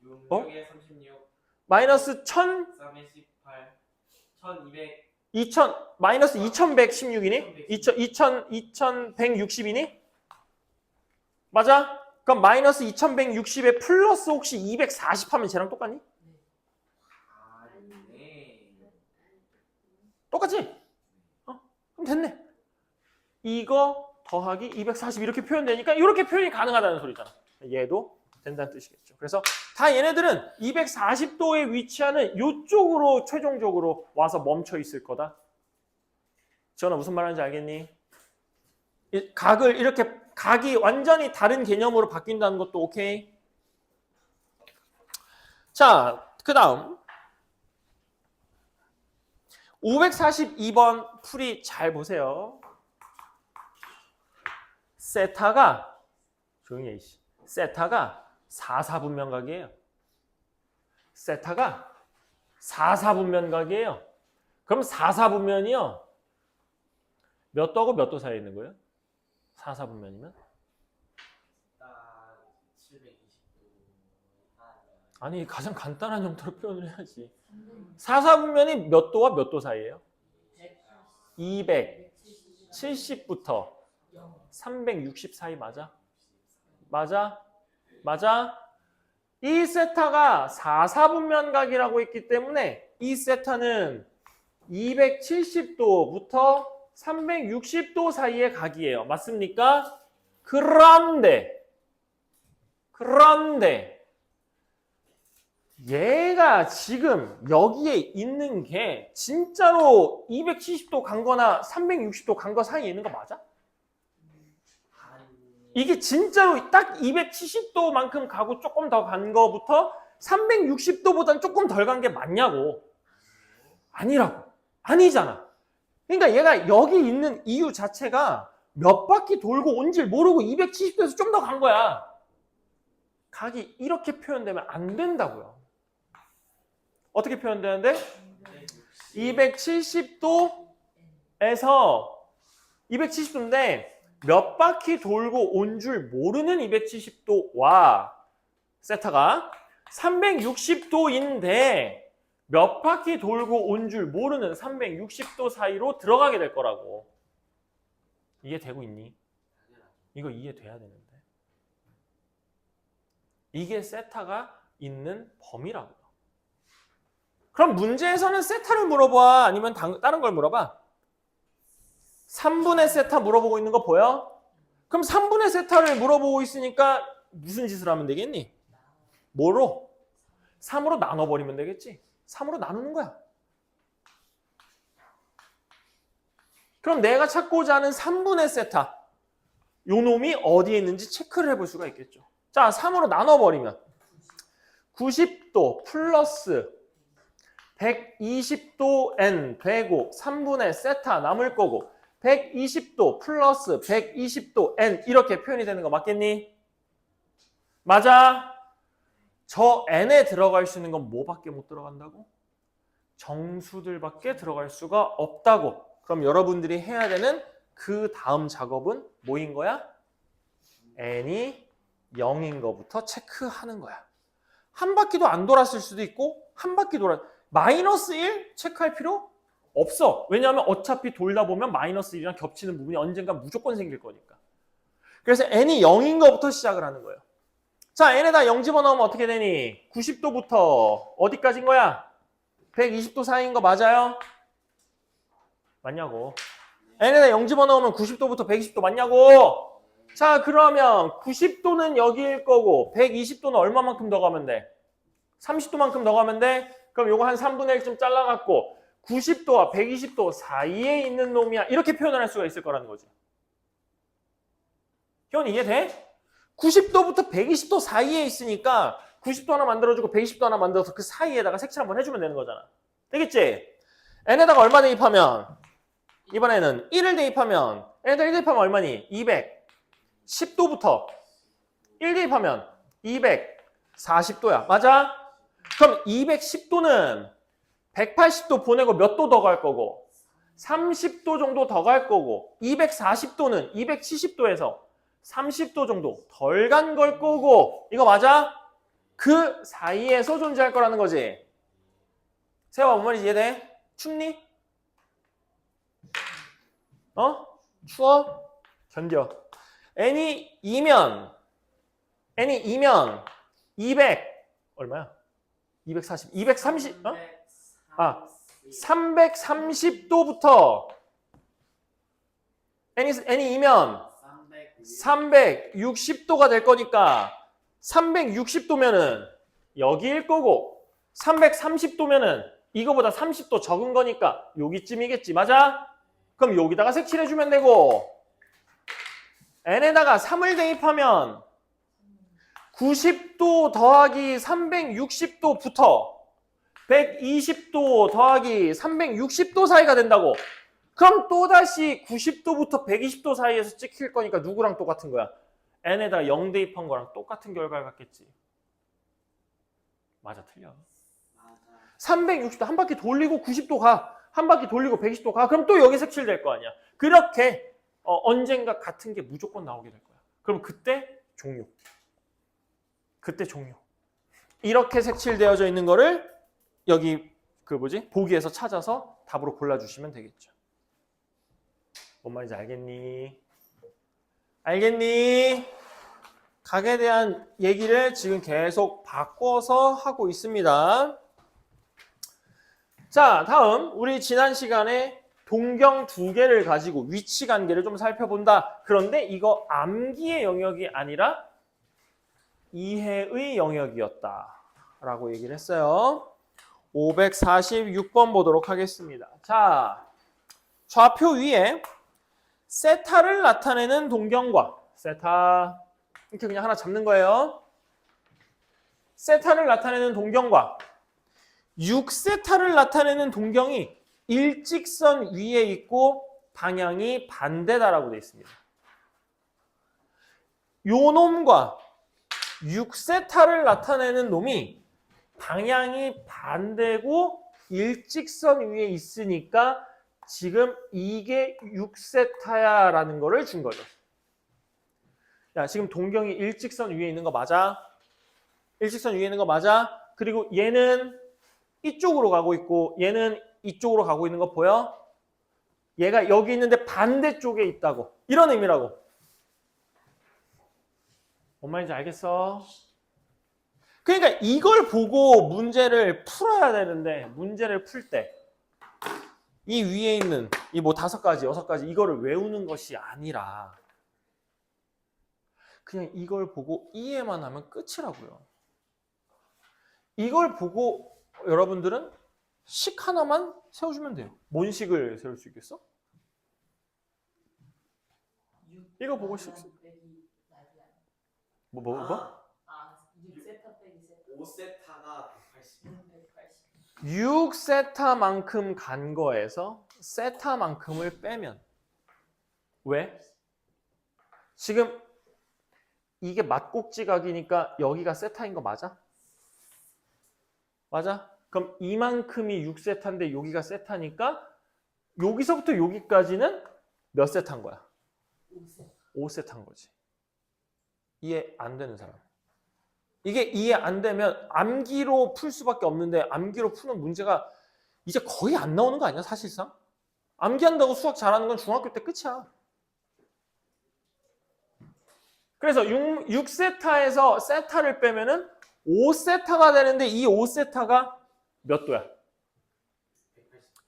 6에 36 마이너스 1000 418 1200 마이너스 2116이니? 2160이니? 맞아? 그럼 마이너스 2160에 플러스 혹시 240 하면 쟤랑 똑같니? 아니네. 똑같지? 그럼 됐네. 이거 더하기 240 이렇게 표현되니까 이렇게 표현이 가능하다는 소리잖아. 얘도 된다는 뜻이겠죠. 그래서 다 얘네들은 240도에 위치하는 이쪽으로 최종적으로 와서 멈춰 있을 거다. 지원아 무슨 말하는지 알겠니? 각을 이렇게 각이 완전히 다른 개념으로 바뀐다는 것도 오케이? 자, 그 다음 542번 풀이 잘 보세요. 세타가 조용히 해. 세타가 4사분면각이에요. 세타가 4사분면각이에요. 그럼 4사분면이요. 몇 도하고 몇 도 사이에 있는 거예요? 4사분면이면? 딱 720도. 아니 가장 간단한 형태로 표현을 해야지. 4사분면이 몇 도와 몇 도 사이예요? 270부터 360 사이 맞아? 맞아? 맞아? 이 세타가 4사분면각이라고 했기 때문에 이 세타는 270도부터 360도 사이의 각이에요. 맞습니까? 그런데 얘가 지금 여기에 있는 게 진짜로 270도 간 거나 360도 간 거 사이에 있는 거 맞아? 이게 진짜로 딱 270도만큼 가고 조금 더 간 거부터 360도보다는 조금 덜 간 게 맞냐고. 아니라고. 아니잖아. 그러니까 얘가 여기 있는 이유 자체가 몇 바퀴 돌고 온지 모르고 270도에서 좀 더 간 거야. 각이 이렇게 표현되면 안 된다고요. 어떻게 표현되는데? 270도에서 270도인데 몇 바퀴 돌고 온 줄 모르는 270도와 세타가 360도인데 몇 바퀴 돌고 온 줄 모르는 360도 사이로 들어가게 될 거라고. 이해되고 있니? 이거 이해돼야 되는데. 이게 세타가 있는 범위라고요. 그럼 문제에서는 세타를 물어봐? 아니면 다른 걸 물어봐? 3분의 세타 물어보고 있는 거 보여? 그럼 3분의 세타를 물어보고 있으니까 무슨 짓을 하면 되겠니? 뭐로? 3으로 나눠버리면 되겠지. 3으로 나누는 거야. 그럼 내가 찾고자 하는 3분의 세타 요 놈이 어디에 있는지 체크를 해볼 수가 있겠죠. 자, 3으로 나눠버리면 90도 플러스 120도 n 되고 3분의 세타 남을 거고 120도 플러스 120도 n 이렇게 표현이 되는 거 맞겠니? 맞아? 저 n에 들어갈 수 있는 건 뭐밖에 못 들어간다고? 정수들밖에 들어갈 수가 없다고. 그럼 여러분들이 해야 되는 그 다음 작업은 뭐인 거야? n이 0인 거부터 체크하는 거야. 한 바퀴도 안 돌았을 수도 있고 한 바퀴 마이너스 1 체크할 필요 없어. 왜냐하면 어차피 돌다 보면 마이너스 1이랑 겹치는 부분이 언젠가 무조건 생길 거니까. 그래서 n이 0인 거부터 시작을 하는 거예요. 자, n에다 0 집어넣으면 어떻게 되니? 90도부터 어디까지인 거야? 120도 사이인 거 맞아요? 맞냐고. n에다 0 집어넣으면 90도부터 120도 맞냐고. 자, 그러면 90도는 여기일 거고 120도는 얼마만큼 더 가면 돼? 30도만큼 더 가면 돼? 그럼 요거 한 3분의 1쯤 잘라갖고 90도와 120도 사이에 있는 놈이야. 이렇게 표현을 할 수가 있을 거라는 거지. 현 이해돼? 90도부터 120도 사이에 있으니까 90도 하나 만들어주고 120도 하나 만들어서 그 사이에다가 색칠 한번 해주면 되는 거잖아. 되겠지? n에다가 얼마 대입하면? 이번에는 1을 대입하면 n에다 1 대입하면 얼마니? 210도부터 1 대입하면 240도야. 맞아? 그럼 210도는 180도 보내고 몇 도 더 갈 거고 30도 정도 더 갈 거고 240도는 270도에서 30도 정도 덜 간 걸 거고 이거 맞아? 그 사이에서 존재할 거라는 거지. 세화 뭔 말인지 이해돼? 춥니? 어? 추워? 견뎌. n이 2면 200 얼마야? 240 230 어? 아 330도부터 n이 2면 360도가 될 거니까 360도면은 여기일 거고 330도면은 이거보다 30도 적은 거니까 여기쯤이겠지. 맞아? 그럼 여기다가 색칠해주면 되고 n에다가 3을 대입하면 90도 더하기 360도부터 120도 더하기 360도 사이가 된다고. 그럼 또다시 90도부터 120도 사이에서 찍힐 거니까 누구랑 똑같은 거야? n에다가 0 대입한 거랑 똑같은 결과를 갖겠지. 맞아, 틀려. 360도 한 바퀴 돌리고 90도 가. 한 바퀴 돌리고 120도 가. 그럼 또 여기 색칠될 거 아니야. 그렇게 언젠가 같은 게 무조건 나오게 될 거야. 그럼 그때 종료. 그때 종료. 이렇게 색칠되어져 있는 거를 여기 보기에서 찾아서 답으로 골라주시면 되겠죠. 뭔 말인지 알겠니? 알겠니? 각에 대한 얘기를 지금 계속 바꿔서 하고 있습니다. 자, 다음 우리 지난 시간에 동경 2개를 가지고 위치 관계를 좀 살펴본다. 그런데 이거 암기의 영역이 아니라 이해의 영역이었다 라고 얘기를 했어요. 546번 보도록 하겠습니다. 자, 좌표 위에 세타를 나타내는 동경과 세타 이렇게 그냥 하나 잡는 거예요. 세타를 나타내는 동경과 6세타를 나타내는 동경이 일직선 위에 있고 방향이 반대다라고 되어 있습니다. 요 놈과 6세타를 나타내는 놈이 방향이 반대고 일직선 위에 있으니까 지금 이게 6세타야 라는 거를 준 거죠. 야, 지금 동경이 일직선 위에 있는 거 맞아? 일직선 위에 있는 거 맞아? 그리고 얘는 이쪽으로 가고 있고 얘는 이쪽으로 가고 있는 거 보여? 얘가 여기 있는데 반대쪽에 있다고. 이런 의미라고. 뭔 말인지 알겠어? 그러니까 이걸 보고 문제를 풀어야 되는데 문제를 풀 때 이 위에 있는 이 뭐 5가지, 6가지 이거를 외우는 것이 아니라 그냥 이걸 보고 이해만 하면 끝이라고요. 이걸 보고 여러분들은 식 하나만 세워주면 돼요. 뭔 식을 세울 수 있겠어? 이거 보고 식 뭐? 6세타 빼기 세타. 5세타가 180. 6세타만큼 간 거에서 세타만큼을 빼면 왜? 지금 이게 맞꼭지각이니까 여기가 세타인 거 맞아? 맞아? 그럼 이만큼이 6세타인데 여기가 세타니까 여기서부터 여기까지는 몇 세타인 거야? 5세타. 5세타인 거지. 이해 안 되는 사람. 이게 이해 안 되면 암기로 풀 수밖에 없는데 암기로 푸는 문제가 이제 거의 안 나오는 거 아니야 사실상? 암기한다고 수학 잘하는 건 중학교 때 끝이야. 그래서 6세타에서 세타를 빼면은 5세타가 되는데 이 5세타가 몇 도야?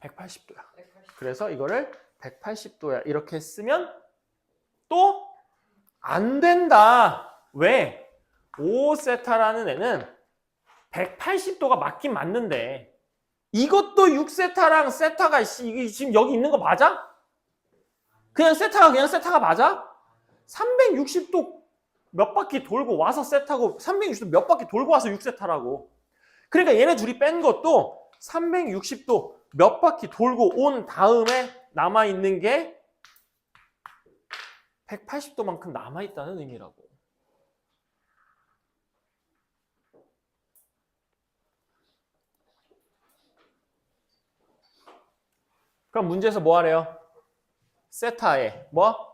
180도야. 그래서 이거를 180도야 이렇게 쓰면 또 안 된다. 왜? 5세타라는 애는 180도가 맞긴 맞는데 이것도 6세타랑 세타가 이게 지금 여기 있는 거 맞아? 그냥 세타가 맞아? 360도 몇 바퀴 돌고 와서 세타고 360도 몇 바퀴 돌고 와서 6세타라고. 그러니까 얘네 둘이 뺀 것도 360도 몇 바퀴 돌고 온 다음에 남아있는 게 180도만큼 남아있다는 의미라고. 그럼 문제에서 뭐 하래요? 세타의 뭐?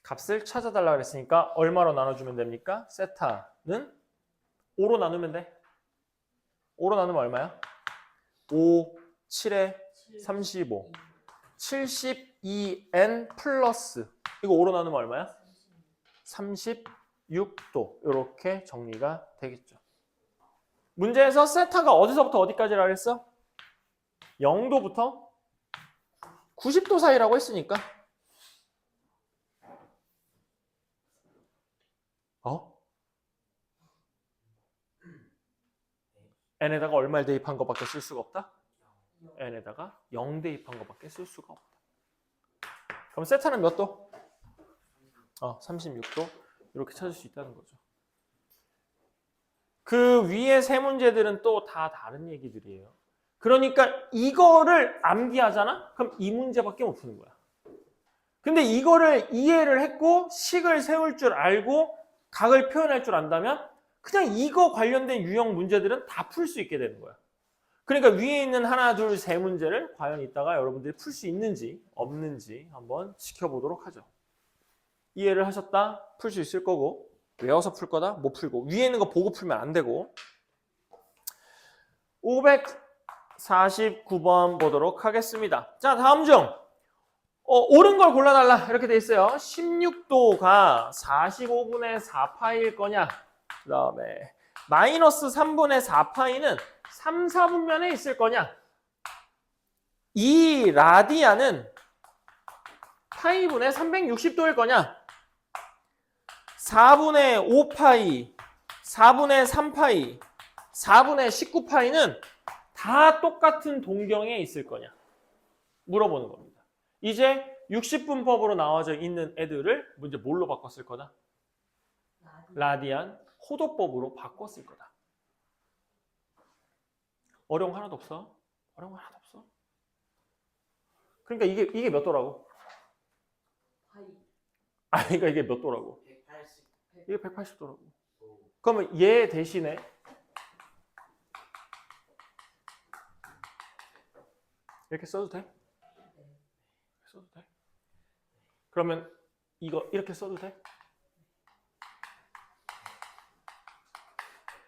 값을 찾아달라 그랬으니까 얼마로 나눠주면 됩니까? 세타는 5로 나누면 돼. 5로 나누면 얼마야? 5, 7에 35. 72n 플러스 이거 5로 나누면 얼마야? 36도 이렇게 정리가 되겠죠. 문제에서 세타가 어디서부터 어디까지라 그랬어? 0도부터 90도 사이라고 했으니까 n에다가 얼마를 대입한 것밖에 쓸 수가 없다? n에다가 0 대입한 것밖에 쓸 수가 없다. 그럼 세타는 몇 도? 36도 이렇게 찾을 수 있다는 거죠. 그 위에 세 문제들은 또 다 다른 얘기들이에요. 그러니까 이거를 암기하잖아? 그럼 이 문제밖에 못 푸는 거야. 근데 이거를 이해를 했고 식을 세울 줄 알고 각을 표현할 줄 안다면 그냥 이거 관련된 유형 문제들은 다 풀 수 있게 되는 거야. 그러니까 위에 있는 하나, 둘, 세 문제를 과연 이따가 여러분들이 풀 수 있는지 없는지 한번 지켜보도록 하죠. 이해를 하셨다? 풀 수 있을 거고 외워서 풀 거다? 못 풀고 위에 있는 거 보고 풀면 안 되고 549번 보도록 하겠습니다. 자, 다음 중 옳은 걸 골라달라 이렇게 돼 있어요. 16도가 45분의 4파일 거냐 그 다음에 마이너스 3분의 4파이는 3, 4분면에 있을 거냐 이 라디안은 파이분의 360도일 거냐 4분의 5파이, 4분의 3파이, 4분의 19파이는 다 똑같은 동경에 있을 거냐 물어보는 겁니다. 이제 60분법으로 나와져 있는 애들을 문제 뭘로 바꿨을 거다? 라디안 호도법으로 바꿨을 거다. 어려운 거 하나도 없어. 어려운 거 하나도 없어. 그러니까 이게 몇 도라고? 파이. 그러니까 이게 몇 도라고? 180. 이게 180도라고. 그러면 얘 대신에 이렇게 써도 돼? 써도 돼? 그러면 이거 이렇게 써도 돼?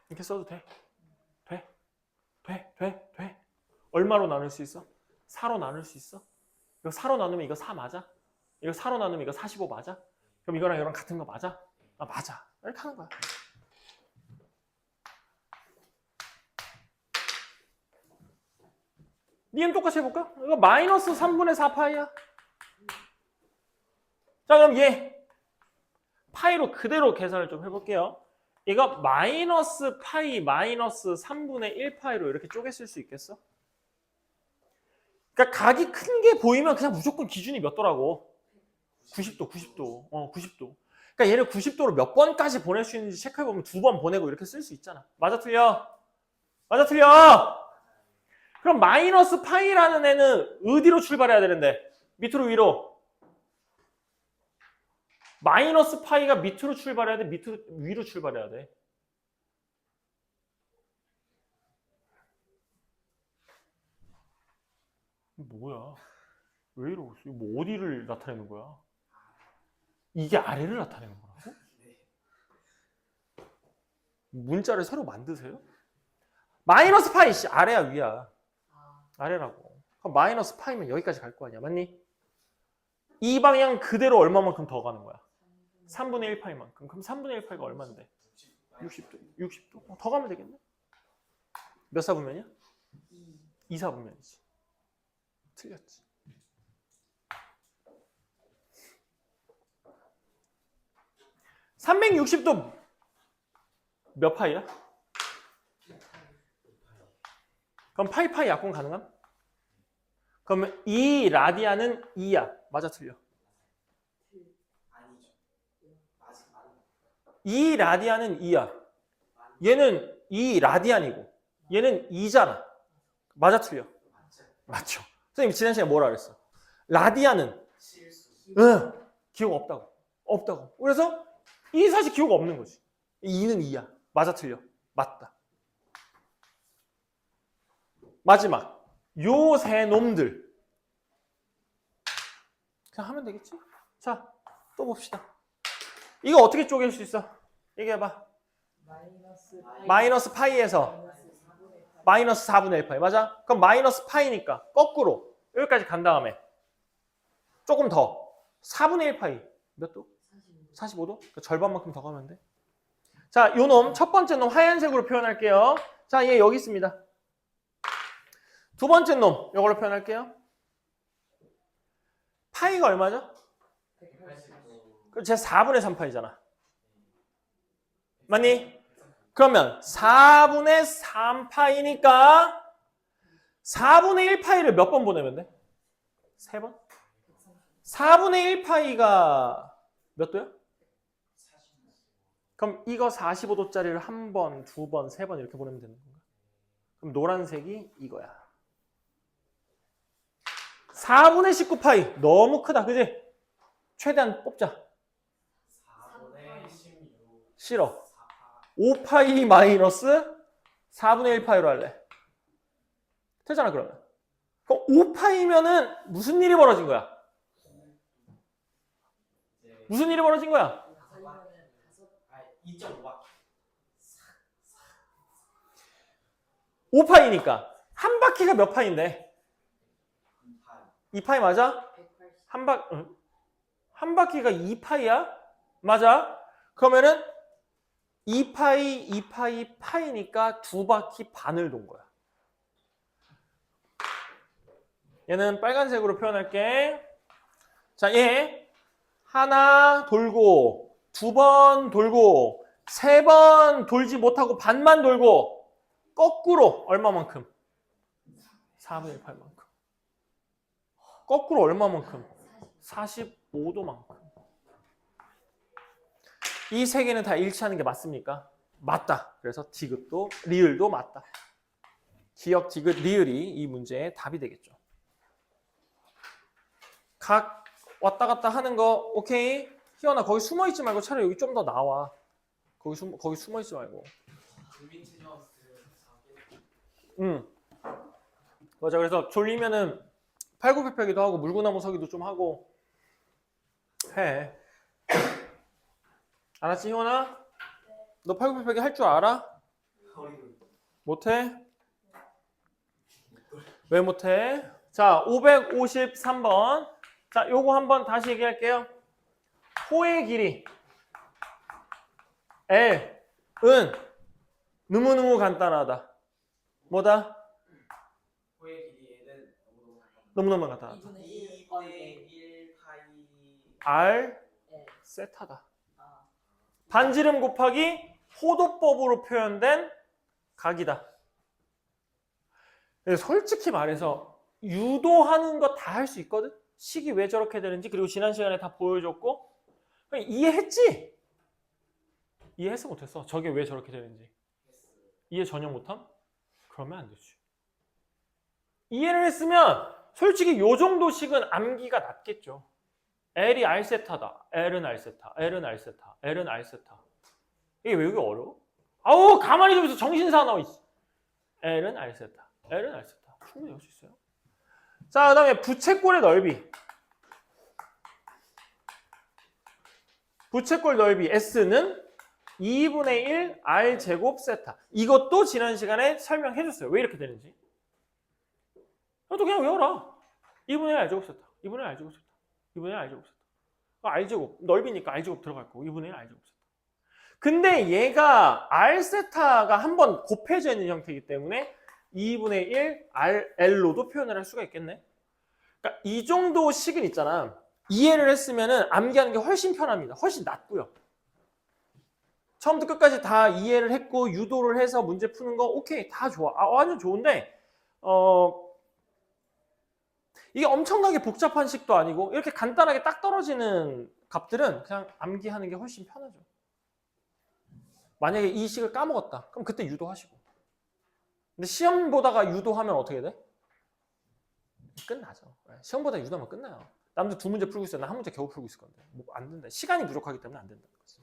이렇게 써도 돼? 돼? 돼? 돼? 돼? 얼마로 나눌 수 있어? 4로 나눌 수 있어? 이거 4로 나누면 이거 4 맞아? 이거 4로 나누면 이거 45 맞아? 그럼 이거랑 이거랑 같은 거 맞아? 맞아. 이렇게 하는 거야. 니은 똑같이 해볼까? 이거 마이너스 3분의 4파이야. 자, 그럼 얘 파이로 그대로 계산을 좀 해볼게요. 이거 마이너스 파이 마이너스 3분의 1파이로 이렇게 쪼개 쓸 수 있겠어? 그러니까 각이 큰 게 보이면 그냥 무조건 기준이 몇 도라고? 90도, 90도. 90도. 그러니까 얘를 90도로 몇 번까지 보낼 수 있는지 체크해보면 2번 보내고 이렇게 쓸 수 있잖아. 맞아, 틀려? 맞아, 틀려? 그럼 마이너스 파이라는 애는 어디로 출발해야 되는데? 밑으로 위로? 마이너스 파이가 밑으로 출발해야 돼? 밑으로 위로 출발해야 돼? 뭐야? 왜 이러고 있어? 뭐 어디를 나타내는 거야? 이게 아래를 나타내는 거라고? 문자를 새로 만드세요? 마이너스 파이 씨 아래야 위야? 아래라고. 그럼 마이너스 파이면 여기까지 갈 거 아니야, 맞니? 이 방향 그대로 얼마만큼 더 가는 거야? 3분의 1 파이만큼. 그럼 3분의 1 파이가 얼마인데? 60도. 60도? 더 가면 되겠네? 몇 사분면이야? 2 사분면이지. 틀렸지. (360도) 몇 파이야? 그럼 파이 약분 가능함? 그러면 이 라디안은 2야. 맞아, 틀려? 아니죠. 아직 많은. 이 라디안은 2야. 얘는 이 라디안이고 얘는 2잖아. 맞아, 틀려? 맞죠? 맞죠. 선생님 지난 시간에 뭐라 그랬어? 라디안은 실수. 기호가 없다고. 없다고. 그래서 이 사실 기호가 없는 거지. 2는 2야. 맞아, 틀려? 맞다. 마지막 요 세 놈들. 그냥 하면 되겠지? 자, 또 봅시다. 이거 어떻게 쪼갤 수 있어? 얘기해봐. 마이너스 파이에서 마이너스 4분의 1파이. 맞아? 그럼 마이너스 파이니까 거꾸로 여기까지 간 다음에 조금 더 4분의 1파이. 몇 도? 45도? 그러니까 절반만큼 더 가면 돼. 자, 요 놈 첫 번째 놈 하얀색으로 표현할게요. 자, 얘 여기 있습니다. 두 번째 놈 이걸로 표현할게요. 파이가 얼마죠? 그럼 제 4분의 3파이잖아. 맞니? 그러면 4분의 3파이니까 4분의 1파이를 몇 번 보내면 돼? 3번? 4분의 1파이가 몇 도야? 그럼 이거 45도짜리를 한 번, 두 번, 세 번 이렇게 보내면 되는 건가? 그럼 노란색이 이거야. 4분의 19파이 너무 크다, 그지? 최대한 뽑자. 4분의 16. 싫어. 5파이 마이너스 4분의 1파이로 할래. 되잖아, 그러면. 그럼 5파이면은 무슨 일이 벌어진 거야? 무슨 일이 벌어진 거야? 2.5바퀴. 5파이니까 한 바퀴가 몇 파인데? 2파이 맞아? 한 바퀴가 2파이야? 맞아? 그러면은 2파이, 2파이, 파이니까 두 바퀴 반을 돈 거야. 얘는 빨간색으로 표현할게. 자, 얘 하나 돌고 두 번 돌고 세 번 돌지 못하고 반만 돌고 거꾸로 얼마만큼? 4분의 1파이만큼. 거꾸로 얼마만큼? 45도만큼. 이 세 개는 다 일치하는 게 맞습니까? 맞다. 그래서 디귿도 리을도 맞다. 기역, 디귿, 리을이 이 문제의 답이 되겠죠. 각 왔다 갔다 하는 거 오케이? 희원아 거기 숨어 있지 말고 차라리 여기 좀 더 나와. 거기 숨어 있지 말고. 응. 맞아. 그래서 졸리면은 팔굽혀펴기도 하고 물구나무 서기도 좀 하고 해. 알았지, 희원아? 너 팔굽혀펴기 할 줄 알아? 못해? 왜 못해? 자, 553번. 자, 요거 한번 다시 얘기할게요. 호의 길이 L은 너무너무 간단하다. 뭐다? 호의 길이에는 너무너무 간단하다. 2분의 1 파이 R 세타다. 반지름 곱하기 호도법으로 표현된 각이다. 솔직히 말해서 유도하는 거 다 할 수 있거든? 식이 왜 저렇게 되는지 그리고 지난 시간에 다 보여줬고 이해했지? 이해했어 못했어? 저게 왜 저렇게 되는지 이해 전혀 못함? 그러면 안 되지. 이해를 했으면 솔직히 요 정도 식은 암기가 낫겠죠. L이 R세타다. L은 R세타. L은 R세타. L은 R세타. 이게 왜 이렇게 어려워? 아우 가만히 좀 있어. 정신 사나워. L은 R세타. L은 R세타. 충분히 할 수 있어요. 자, 그 다음에 부채꼴의 넓이. 부채꼴 넓이 S는 2분의 1 R제곱 세타. 이것도 지난 시간에 설명해 줬어요. 왜 이렇게 되는지. 또 그냥 외워라. 2분의 1 R제곱 세타. 2분의 1 R제곱 세타. 2분의 1 R제곱 세타. R제곱. 넓이니까 R제곱 들어갈 거고 2분의 1 R제곱 세타. 근데 얘가 R세타가 한번 곱해져 있는 형태이기 때문에 2분의 1 RL로도 표현을 할 수가 있겠네. 그러니까 이 정도 식은 있잖아. 이해를 했으면 암기하는 게 훨씬 편합니다. 훨씬 낫고요. 처음부터 끝까지 다 이해를 했고 유도를 해서 문제 푸는 거 오케이 다 좋아. 완전 좋은데 이게 엄청나게 복잡한 식도 아니고 이렇게 간단하게 딱 떨어지는 값들은 그냥 암기하는 게 훨씬 편하죠. 만약에 이 식을 까먹었다. 그럼 그때 유도하시고. 근데 시험 보다가 유도하면 어떻게 돼? 끝나죠. 시험 보다 유도하면 끝나요. 남들 두 문제 풀고 있어요. 나 한 문제 겨우 풀고 있을 건데. 뭐 안 된다. 시간이 부족하기 때문에 안 된다는 거지.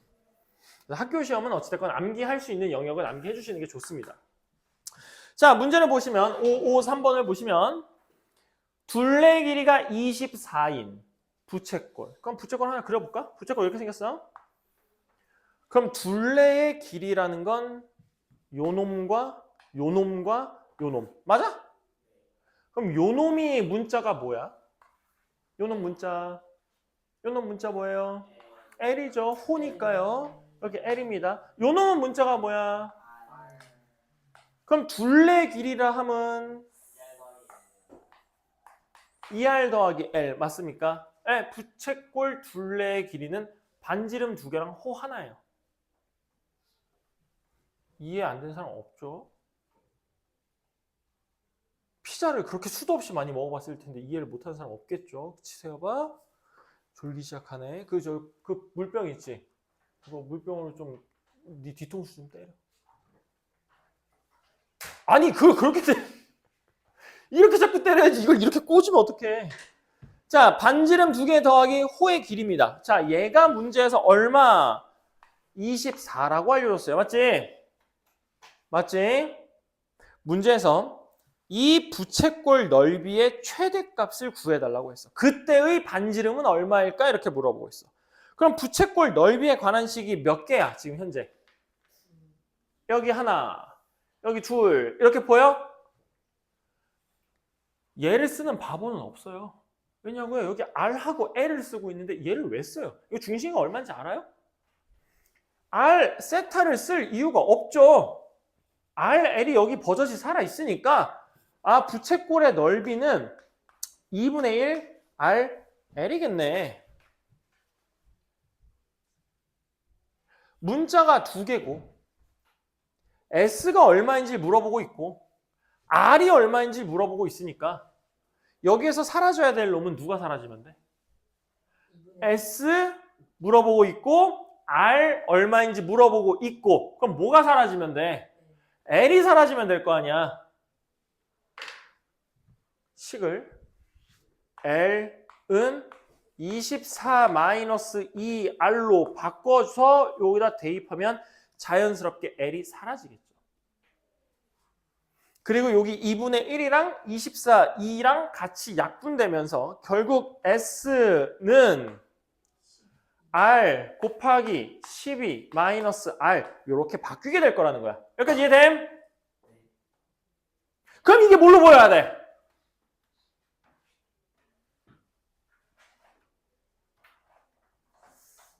그래서 학교 시험은 어찌됐건 암기할 수 있는 영역은 암기해 주시는 게 좋습니다. 자, 문제를 보시면 553번을 보시면 둘레 길이가 24인 부채꼴. 그럼 부채꼴 하나 그려볼까? 부채꼴 이렇게 생겼어. 그럼 둘레의 길이라는 건 요놈과 요놈과 요놈. 맞아? 그럼 요놈이 문자가 뭐야? 요놈 문자. 요놈 문자 뭐예요? L이죠. 호니까요. 이렇게 L입니다. 요놈은 문자가 뭐야? 그럼 둘레 길이라 함은 2R 더하기 L 맞습니까? 네, 부채꼴 둘레의 길이는 반지름 2개랑 호 하나예요. 이해 안 되는 사람 없죠? 피자를 그렇게 수도 없이 많이 먹어봤을 텐데 이해를 못하는 사람 없겠죠? 그치 세어봐? 졸기 시작하네. 그 물병 있지? 그거 물병으로 좀 네 뒤통수 좀 때려. 아니 그렇게 이렇게 자꾸 때려야지. 이걸 이렇게 꽂으면 어떡해. 자, 반지름 2개 더하기 호의 길이입니다. 자, 얘가 문제에서 얼마? 24라고 알려줬어요. 맞지? 맞지? 문제에서 이 부채꼴 넓이의 최대값을 구해달라고 했어. 그때의 반지름은 얼마일까? 이렇게 물어보고 있어. 그럼 부채꼴 넓이에 관한 식이 몇 개야? 지금 현재. 여기 하나, 여기 둘. 이렇게 보여? 얘를 쓰는 바보는 없어요. 왜냐고요? 여기 R하고 L을 쓰고 있는데 얘를 왜 써요? 이거 중심이 얼마인지 알아요? R, 세타를 쓸 이유가 없죠. R, L이 여기 버젓이 살아있으니까 아, 부채꼴의 넓이는 2분의 1 R, L이겠네. 문자가 2개고 S가 얼마인지 물어보고 있고 R이 얼마인지 물어보고 있으니까 여기에서 사라져야 될 놈은 누가 사라지면 돼? S 물어보고 있고 R 얼마인지 물어보고 있고 그럼 뭐가 사라지면 돼? L이 사라지면 될 거 아니야. 식을 L은 24-2R로 바꿔서 여기다 대입하면 자연스럽게 L이 사라지겠죠. 그리고 여기 2분의 1이랑 24, 2랑 같이 약분되면서 결국 S는 R 곱하기 12 마이너스 R 이렇게 바뀌게 될 거라는 거야. 여기까지 이해됨? 그럼 이게 뭘로 보여야 돼?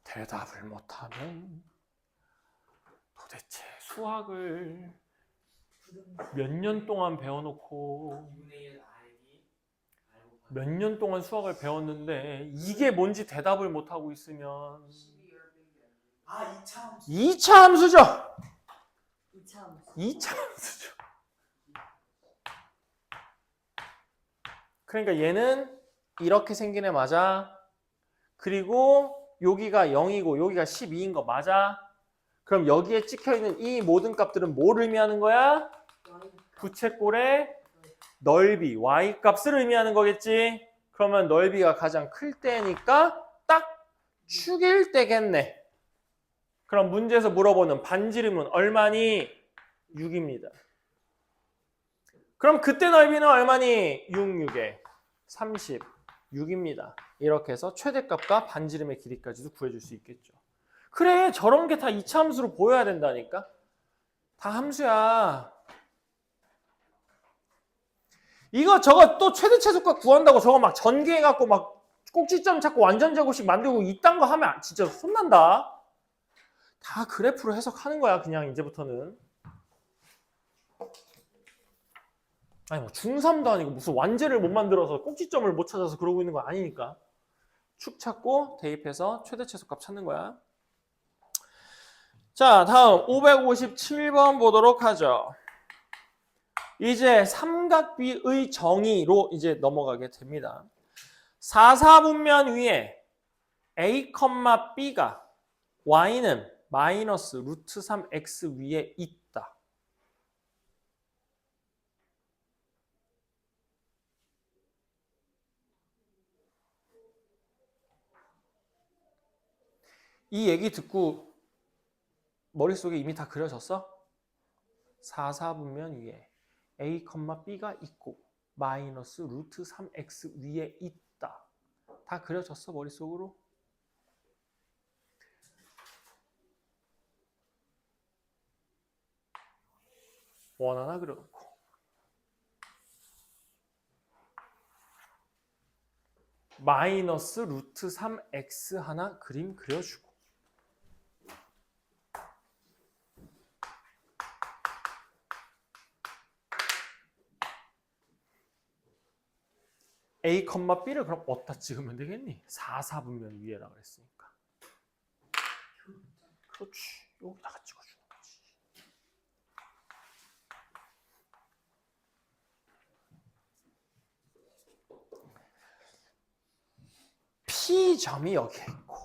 대답을 못하면 도대체 수학을 몇 년 동안 배워놓고 2분의 1 R이 몇 년 동안 수학을 배웠는데 이게 뭔지 대답을 못하고 있으면 2차 함수. 2차 함수죠. 2차 함수. 2차 함수죠. 그러니까 얘는 이렇게 생긴 애 맞아. 그리고 여기가 0이고 여기가 12인 거 맞아. 그럼 여기에 찍혀있는 이 모든 값들은 뭘 의미하는 거야? 부채꼴의 넓이, y 값을 의미하는 거겠지. 그러면 넓이가 가장 클 때니까 딱 축일 때겠네. 그럼 문제에서 물어보는 반지름은 얼마니? 6입니다. 그럼 그때 넓이는 얼마니? 6, 6에 36입니다. 이렇게 해서 최대값과 반지름의 길이까지도 구해줄 수 있겠죠. 그래, 저런 게 다 2차 함수로 보여야 된다니까. 다 함수야. 이거 저거 또 최대 최소값 구한다고 저거 막 전개해갖고 막 꼭지점 찾고 완전 제곱식 만들고 이딴 거 하면 진짜 혼난다. 다 그래프로 해석하는 거야 그냥 이제부터는. 아니 뭐 중3도 아니고 무슨 완제를 못 만들어서 꼭지점을 못 찾아서 그러고 있는 거 아니니까. 축 찾고 대입해서 최대 최소값 찾는 거야. 자, 다음 557번 보도록 하죠. 이제 삼각비의 정의로 이제 넘어가게 됩니다. 4사분면 위에 A, B가 Y는 마이너스 루트 3X 위에 있다. 이 얘기 듣고 머릿속에 이미 다 그려졌어? 4사분면 위에 a, b가 있고 마이너스 루트 3x 위에 있다. 다 그려졌어 머릿속으로? 원 하나 그려놓고 마이너스 루트 3x 하나 그림 그려주고 a, b를 그럼 어디다 찍으면 되겠니? 4, 4분면 위에라 그랬으니까. 그렇지. 여기다가 찍어주는 거지. P점이 여기에 있고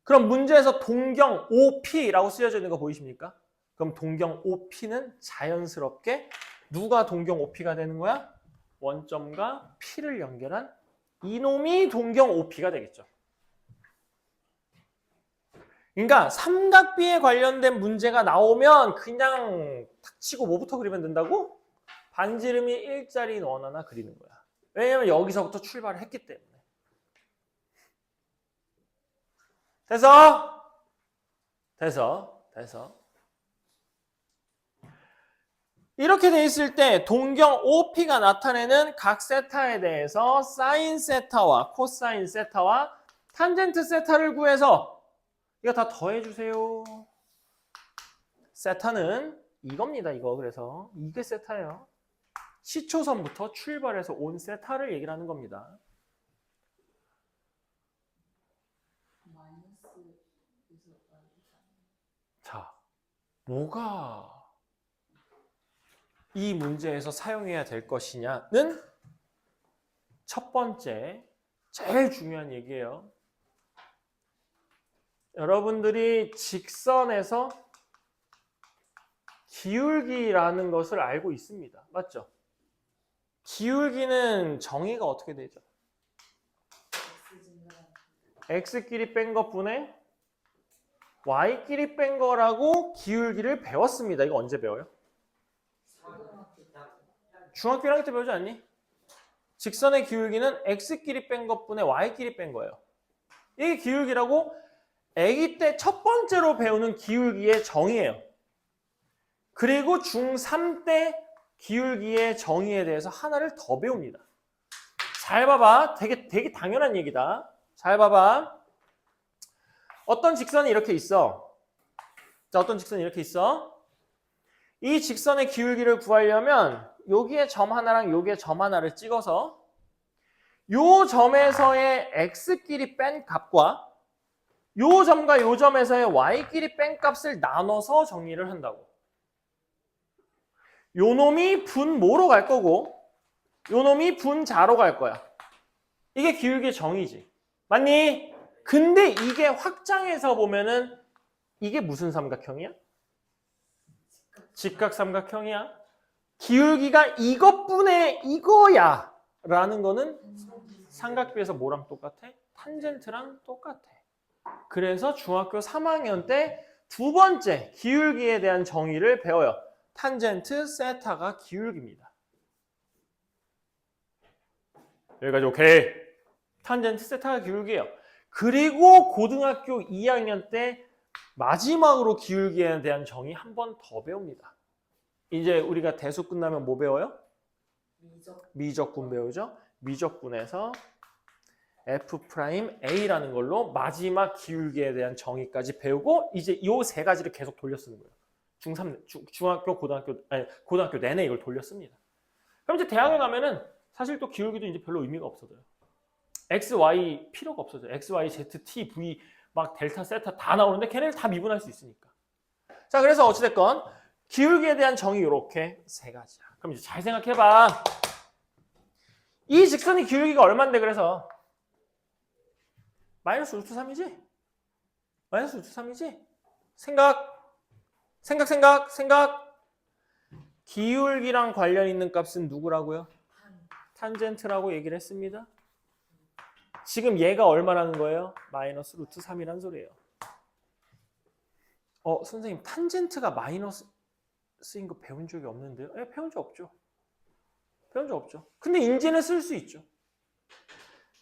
그럼 문제에서 동경 OP라고 쓰여져 있는 거 보이십니까? 그럼 동경 OP는 자연스럽게 누가 동경 OP가 되는 거야? 원점과 P를 연결한 이놈이 동경 OP가 되겠죠. 그러니까 삼각비에 관련된 문제가 나오면 그냥 탁 치고 뭐부터 그리면 된다고? 반지름이 일자리인 원 하나 그리는 거야. 왜냐면 여기서부터 출발을 했기 때문에. 됐어. 이렇게 돼 있을 때 동경 OP가 나타내는 각 세타에 대해서 사인 세타와 코사인 세타와 탄젠트 세타를 구해서 이거 다 더해주세요. 세타는 이겁니다. 이거 그래서 이게 세타예요. 시초선부터 출발해서 온 세타를 얘기를 하는 겁니다. 자, 뭐가 이 문제에서 사용해야 될 것이냐는 첫 번째, 제일 중요한 얘기예요. 여러분들이 직선에서 기울기라는 것을 알고 있습니다. 맞죠? 기울기는 정의가 어떻게 되죠? x끼리 뺀 것분에 y끼리 뺀 거라고 기울기를 배웠습니다. 이거 언제 배워요? 중학교 1학년 때 배우지 않니? 직선의 기울기는 x끼리 뺀 것분에 y끼리 뺀 거예요. 이게 기울기라고 아기 때 첫 번째로 배우는 기울기의 정의예요. 그리고 중3 때 기울기의 정의에 대해서 하나를 더 배웁니다. 잘 봐봐. 되게 당연한 얘기다. 잘 봐봐. 어떤 직선이 이렇게 있어. 자, 어떤 직선이 이렇게 있어. 이 직선의 기울기를 구하려면 여기에 점 하나랑 여기에 점 하나를 찍어서 요 점에서의 x끼리 뺀 값과 요 점과 요 점에서의 y끼리 뺀 값을 나눠서 정리를 한다고. 요 놈이 분모로 갈 거고 요 놈이 분자로 갈 거야. 이게 기울기의 정의지. 맞니? 근데 이게 확장해서 보면은 이게 무슨 삼각형이야? 직각삼각형이야. 기울기가 이것뿐에 이거야 라는 거는 삼각비에서 뭐랑 똑같아? 탄젠트랑 똑같아. 그래서 중학교 3학년 때 두 번째 기울기에 대한 정의를 배워요. 탄젠트 세타가 기울기입니다. 여기까지 오케이. 탄젠트 세타가 기울기예요. 그리고 고등학교 2학년 때 마지막으로 기울기에 대한 정의 한 번 더 배웁니다. 이제 우리가 대수 끝나면 뭐 배워요? 미적분 배우죠. 미적분에서 F'A라는 걸로 마지막 기울기에 대한 정의까지 배우고 이제 이 세 가지를 계속 돌려 쓰는 거예요. 중학교, 고등학교 내내 이걸 돌려 씁니다. 그럼 이제 대학에 가면은 사실 또 기울기도 이제 별로 의미가 없어져요. X, Y 필요가 없어져요. X, Y, Z, T, V 막 델타, 세타 다 나오는데 걔네를 다 미분할 수 있으니까. 자, 그래서 어찌됐건 기울기에 대한 정의 이렇게 세 가지야. 그럼 이제 잘 생각해봐. 이 직선의 기울기가 얼만데 그래서 마이너스 루트 3이지? 마이너스 루트 3이지? 생각. 기울기랑 관련 있는 값은 누구라고요? 탄젠트라고 얘기를 했습니다. 지금 얘가 얼마라는 거예요? 마이너스 루트 3이란 소리예요. 선생님 탄젠트가 마이너스 쓰인 거 배운 적이 없는데요? 배운 적 없죠. 배운 적 없죠. 근데 인제는 쓸 수 있죠.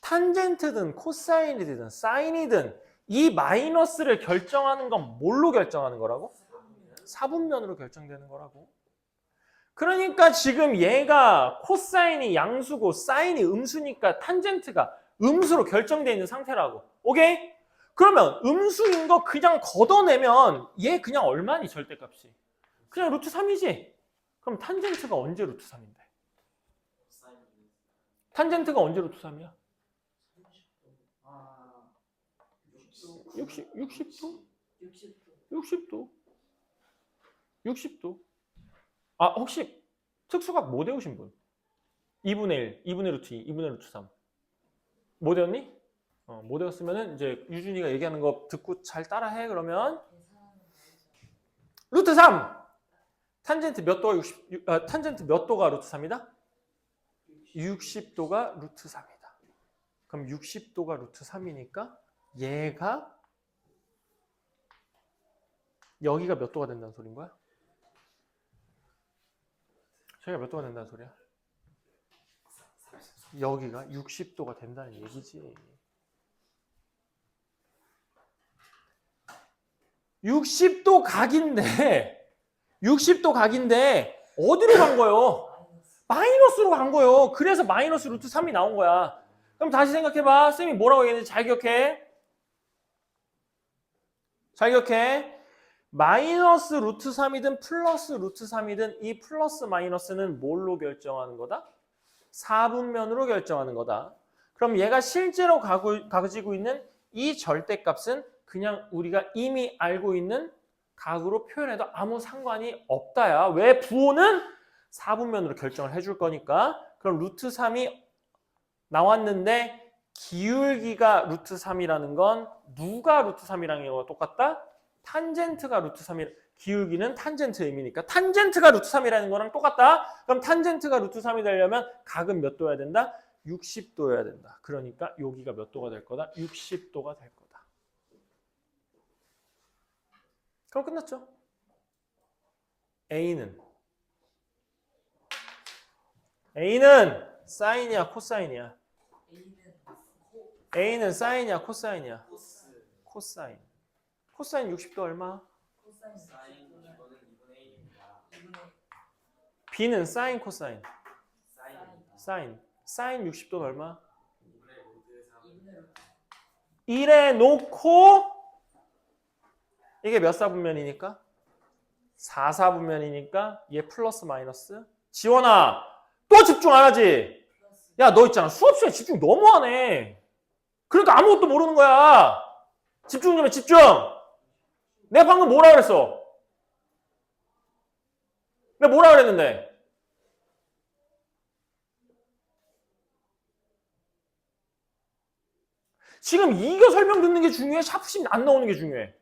탄젠트든 코사인이든 사인이든 이 마이너스를 결정하는 건 뭘로 결정하는 거라고? 사분면으로 결정되는 거라고. 그러니까 지금 얘가 코사인이 양수고 사인이 음수니까 탄젠트가 음수로 결정되어 있는 상태라고. 오케이? 그러면 음수인 거 그냥 걷어내면 얘 그냥 얼마니 절대값이? 그냥 루트 3이지? 그럼 탄젠트가 언제 루트 3인데? 탄젠트가 언제 루트 3이야? 60도? 60도? 60도? 아, 혹시 특수각 못 외우신 분? 2분의 1, 2분의 루트 2, 2분의 루트 3. 못 외웠니? 못 외웠으면은 이제 유준이가 얘기하는 거 듣고 잘 따라해. 그러면 루트 3! 탄젠트 몇 도가 탄젠트 몇 도가 루트 3이다? 60도가 루트 3이다. 그럼 60도가 루트 3이니까 얘가 여기가 몇 도가 된다는 소린 거야? 저희가 몇 도가 된다는 소리야? 여기가 60도가 된다는 얘기지. 60도 각인데 어디로 간 거예요? 마이너스로 간 거예요. 그래서 마이너스 루트 3이 나온 거야. 그럼 다시 생각해봐. 쌤이 뭐라고 얘기했는지 잘 기억해. 잘 기억해. 마이너스 루트 3이든 플러스 루트 3이든 이 플러스 마이너스는 뭘로 결정하는 거다? 사분면으로 결정하는 거다. 그럼 얘가 실제로 가지고 있는 이 절대값은 그냥 우리가 이미 알고 있는 각으로 표현해도 아무 상관이 없다야. 왜? 부호는 사분면으로 결정을 해줄 거니까. 그럼 루트 3이 나왔는데 기울기가 루트 3이라는 건 누가 루트 3이라는 거와 똑같다? 탄젠트가 루트 3이 기울기는 탄젠트 의미니까 탄젠트가 루트 3이라는 거랑 똑같다. 그럼 탄젠트가 루트 3이 되려면 각은 몇 도여야 된다? 60도여야 된다. 그러니까 여기가 몇 도가 될 거다? 60도가 될 거다. 그럼 끝났죠? A는 사인이야 코사인이야? A는 사인이야 코사인이야? 코사인. 코사인 60도 얼마? B는 사인 코사인? 사인 60도는 얼마? 1에 놓고 이게 몇 사분면이니까? 4사분면이니까 얘 플러스 마이너스? 지원아 또 집중 안 하지? 야 너 있잖아 수업 시간에 집중 너무 하네. 그러니까 아무것도 모르는 거야. 집중 좀 해 집중. 내가 방금 뭐라 그랬어? 내가 뭐라 그랬는데? 지금 이거 설명 듣는 게 중요해? 샤프심 안 나오는 게 중요해?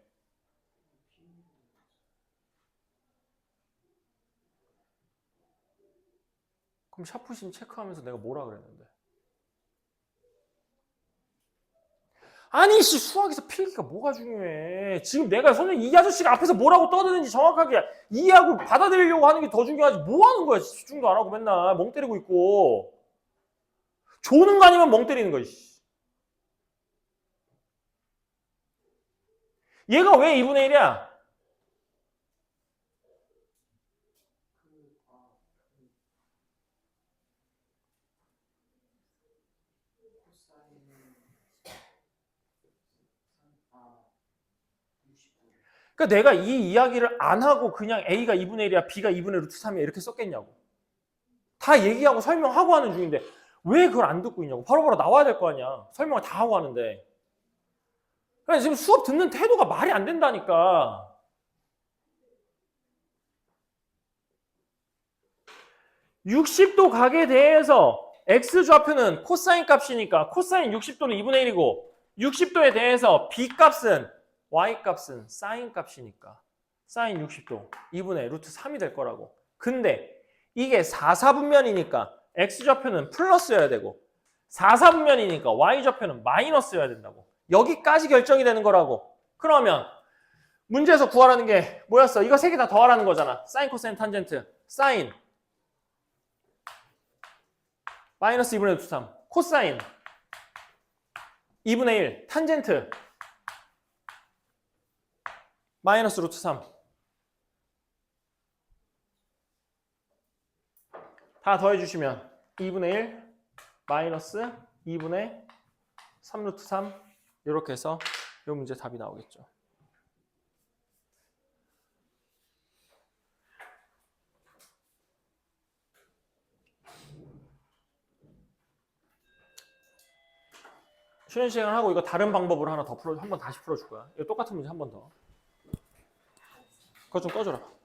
그럼 샤프심 체크하면서 내가 뭐라 그랬는데? 아니 씨 수학에서 필기가 뭐가 중요해? 지금 내가 선생님 이 아저씨가 앞에서 뭐라고 떠드는지 정확하게 이해하고 받아들이려고 하는 게 더 중요하지 뭐 하는 거야? 집중도 안 하고 맨날 멍 때리고 있고 조는 거 아니면 멍 때리는 거야. 얘가 왜 2분의 1이야? 그러니까 내가 이 이야기를 안 하고 그냥 A가 2분의 1이야, B가 2분의 루트 3이야 이렇게 썼겠냐고. 다 얘기하고 설명하고 하는 중인데 왜 그걸 안 듣고 있냐고. 바로바로 나와야 될 거 아니야. 설명을 다 하고 하는데. 그러니까 지금 수업 듣는 태도가 말이 안 된다니까. (60도) 각에 대해서 x좌표는 코사인 값이니까 코사인 60도는 2분의 1이고 60도에 대해서 b값은 y값은 사인 값이니까 사인 60도 2분의 루트 3이 될 거라고. 근데 이게 4사분면이니까 x좌표는 플러스여야 되고 4사분면이니까 y좌표는 마이너스여야 된다고. 여기까지 결정이 되는 거라고. 그러면 문제에서 구하라는 게 뭐였어? 이거 세 개 다 더하라는 거잖아. 사인, 코사인, 탄젠트. 사인 마이너스 2분의 루트 3. 코사인 2분의 1. 탄젠트 마이너스 루트 3. 다 더해주시면 2분의 1 마이너스 2분의 3 루트 3 이렇게 해서 이 문제 답이 나오겠죠. 쉬는 시간 하고 이거 다른 방법으로 하나 더 풀어, 한 번 다시 풀어줄 거야. 이거 똑같은 문제 한 번 더. 그거 좀 꺼줘라.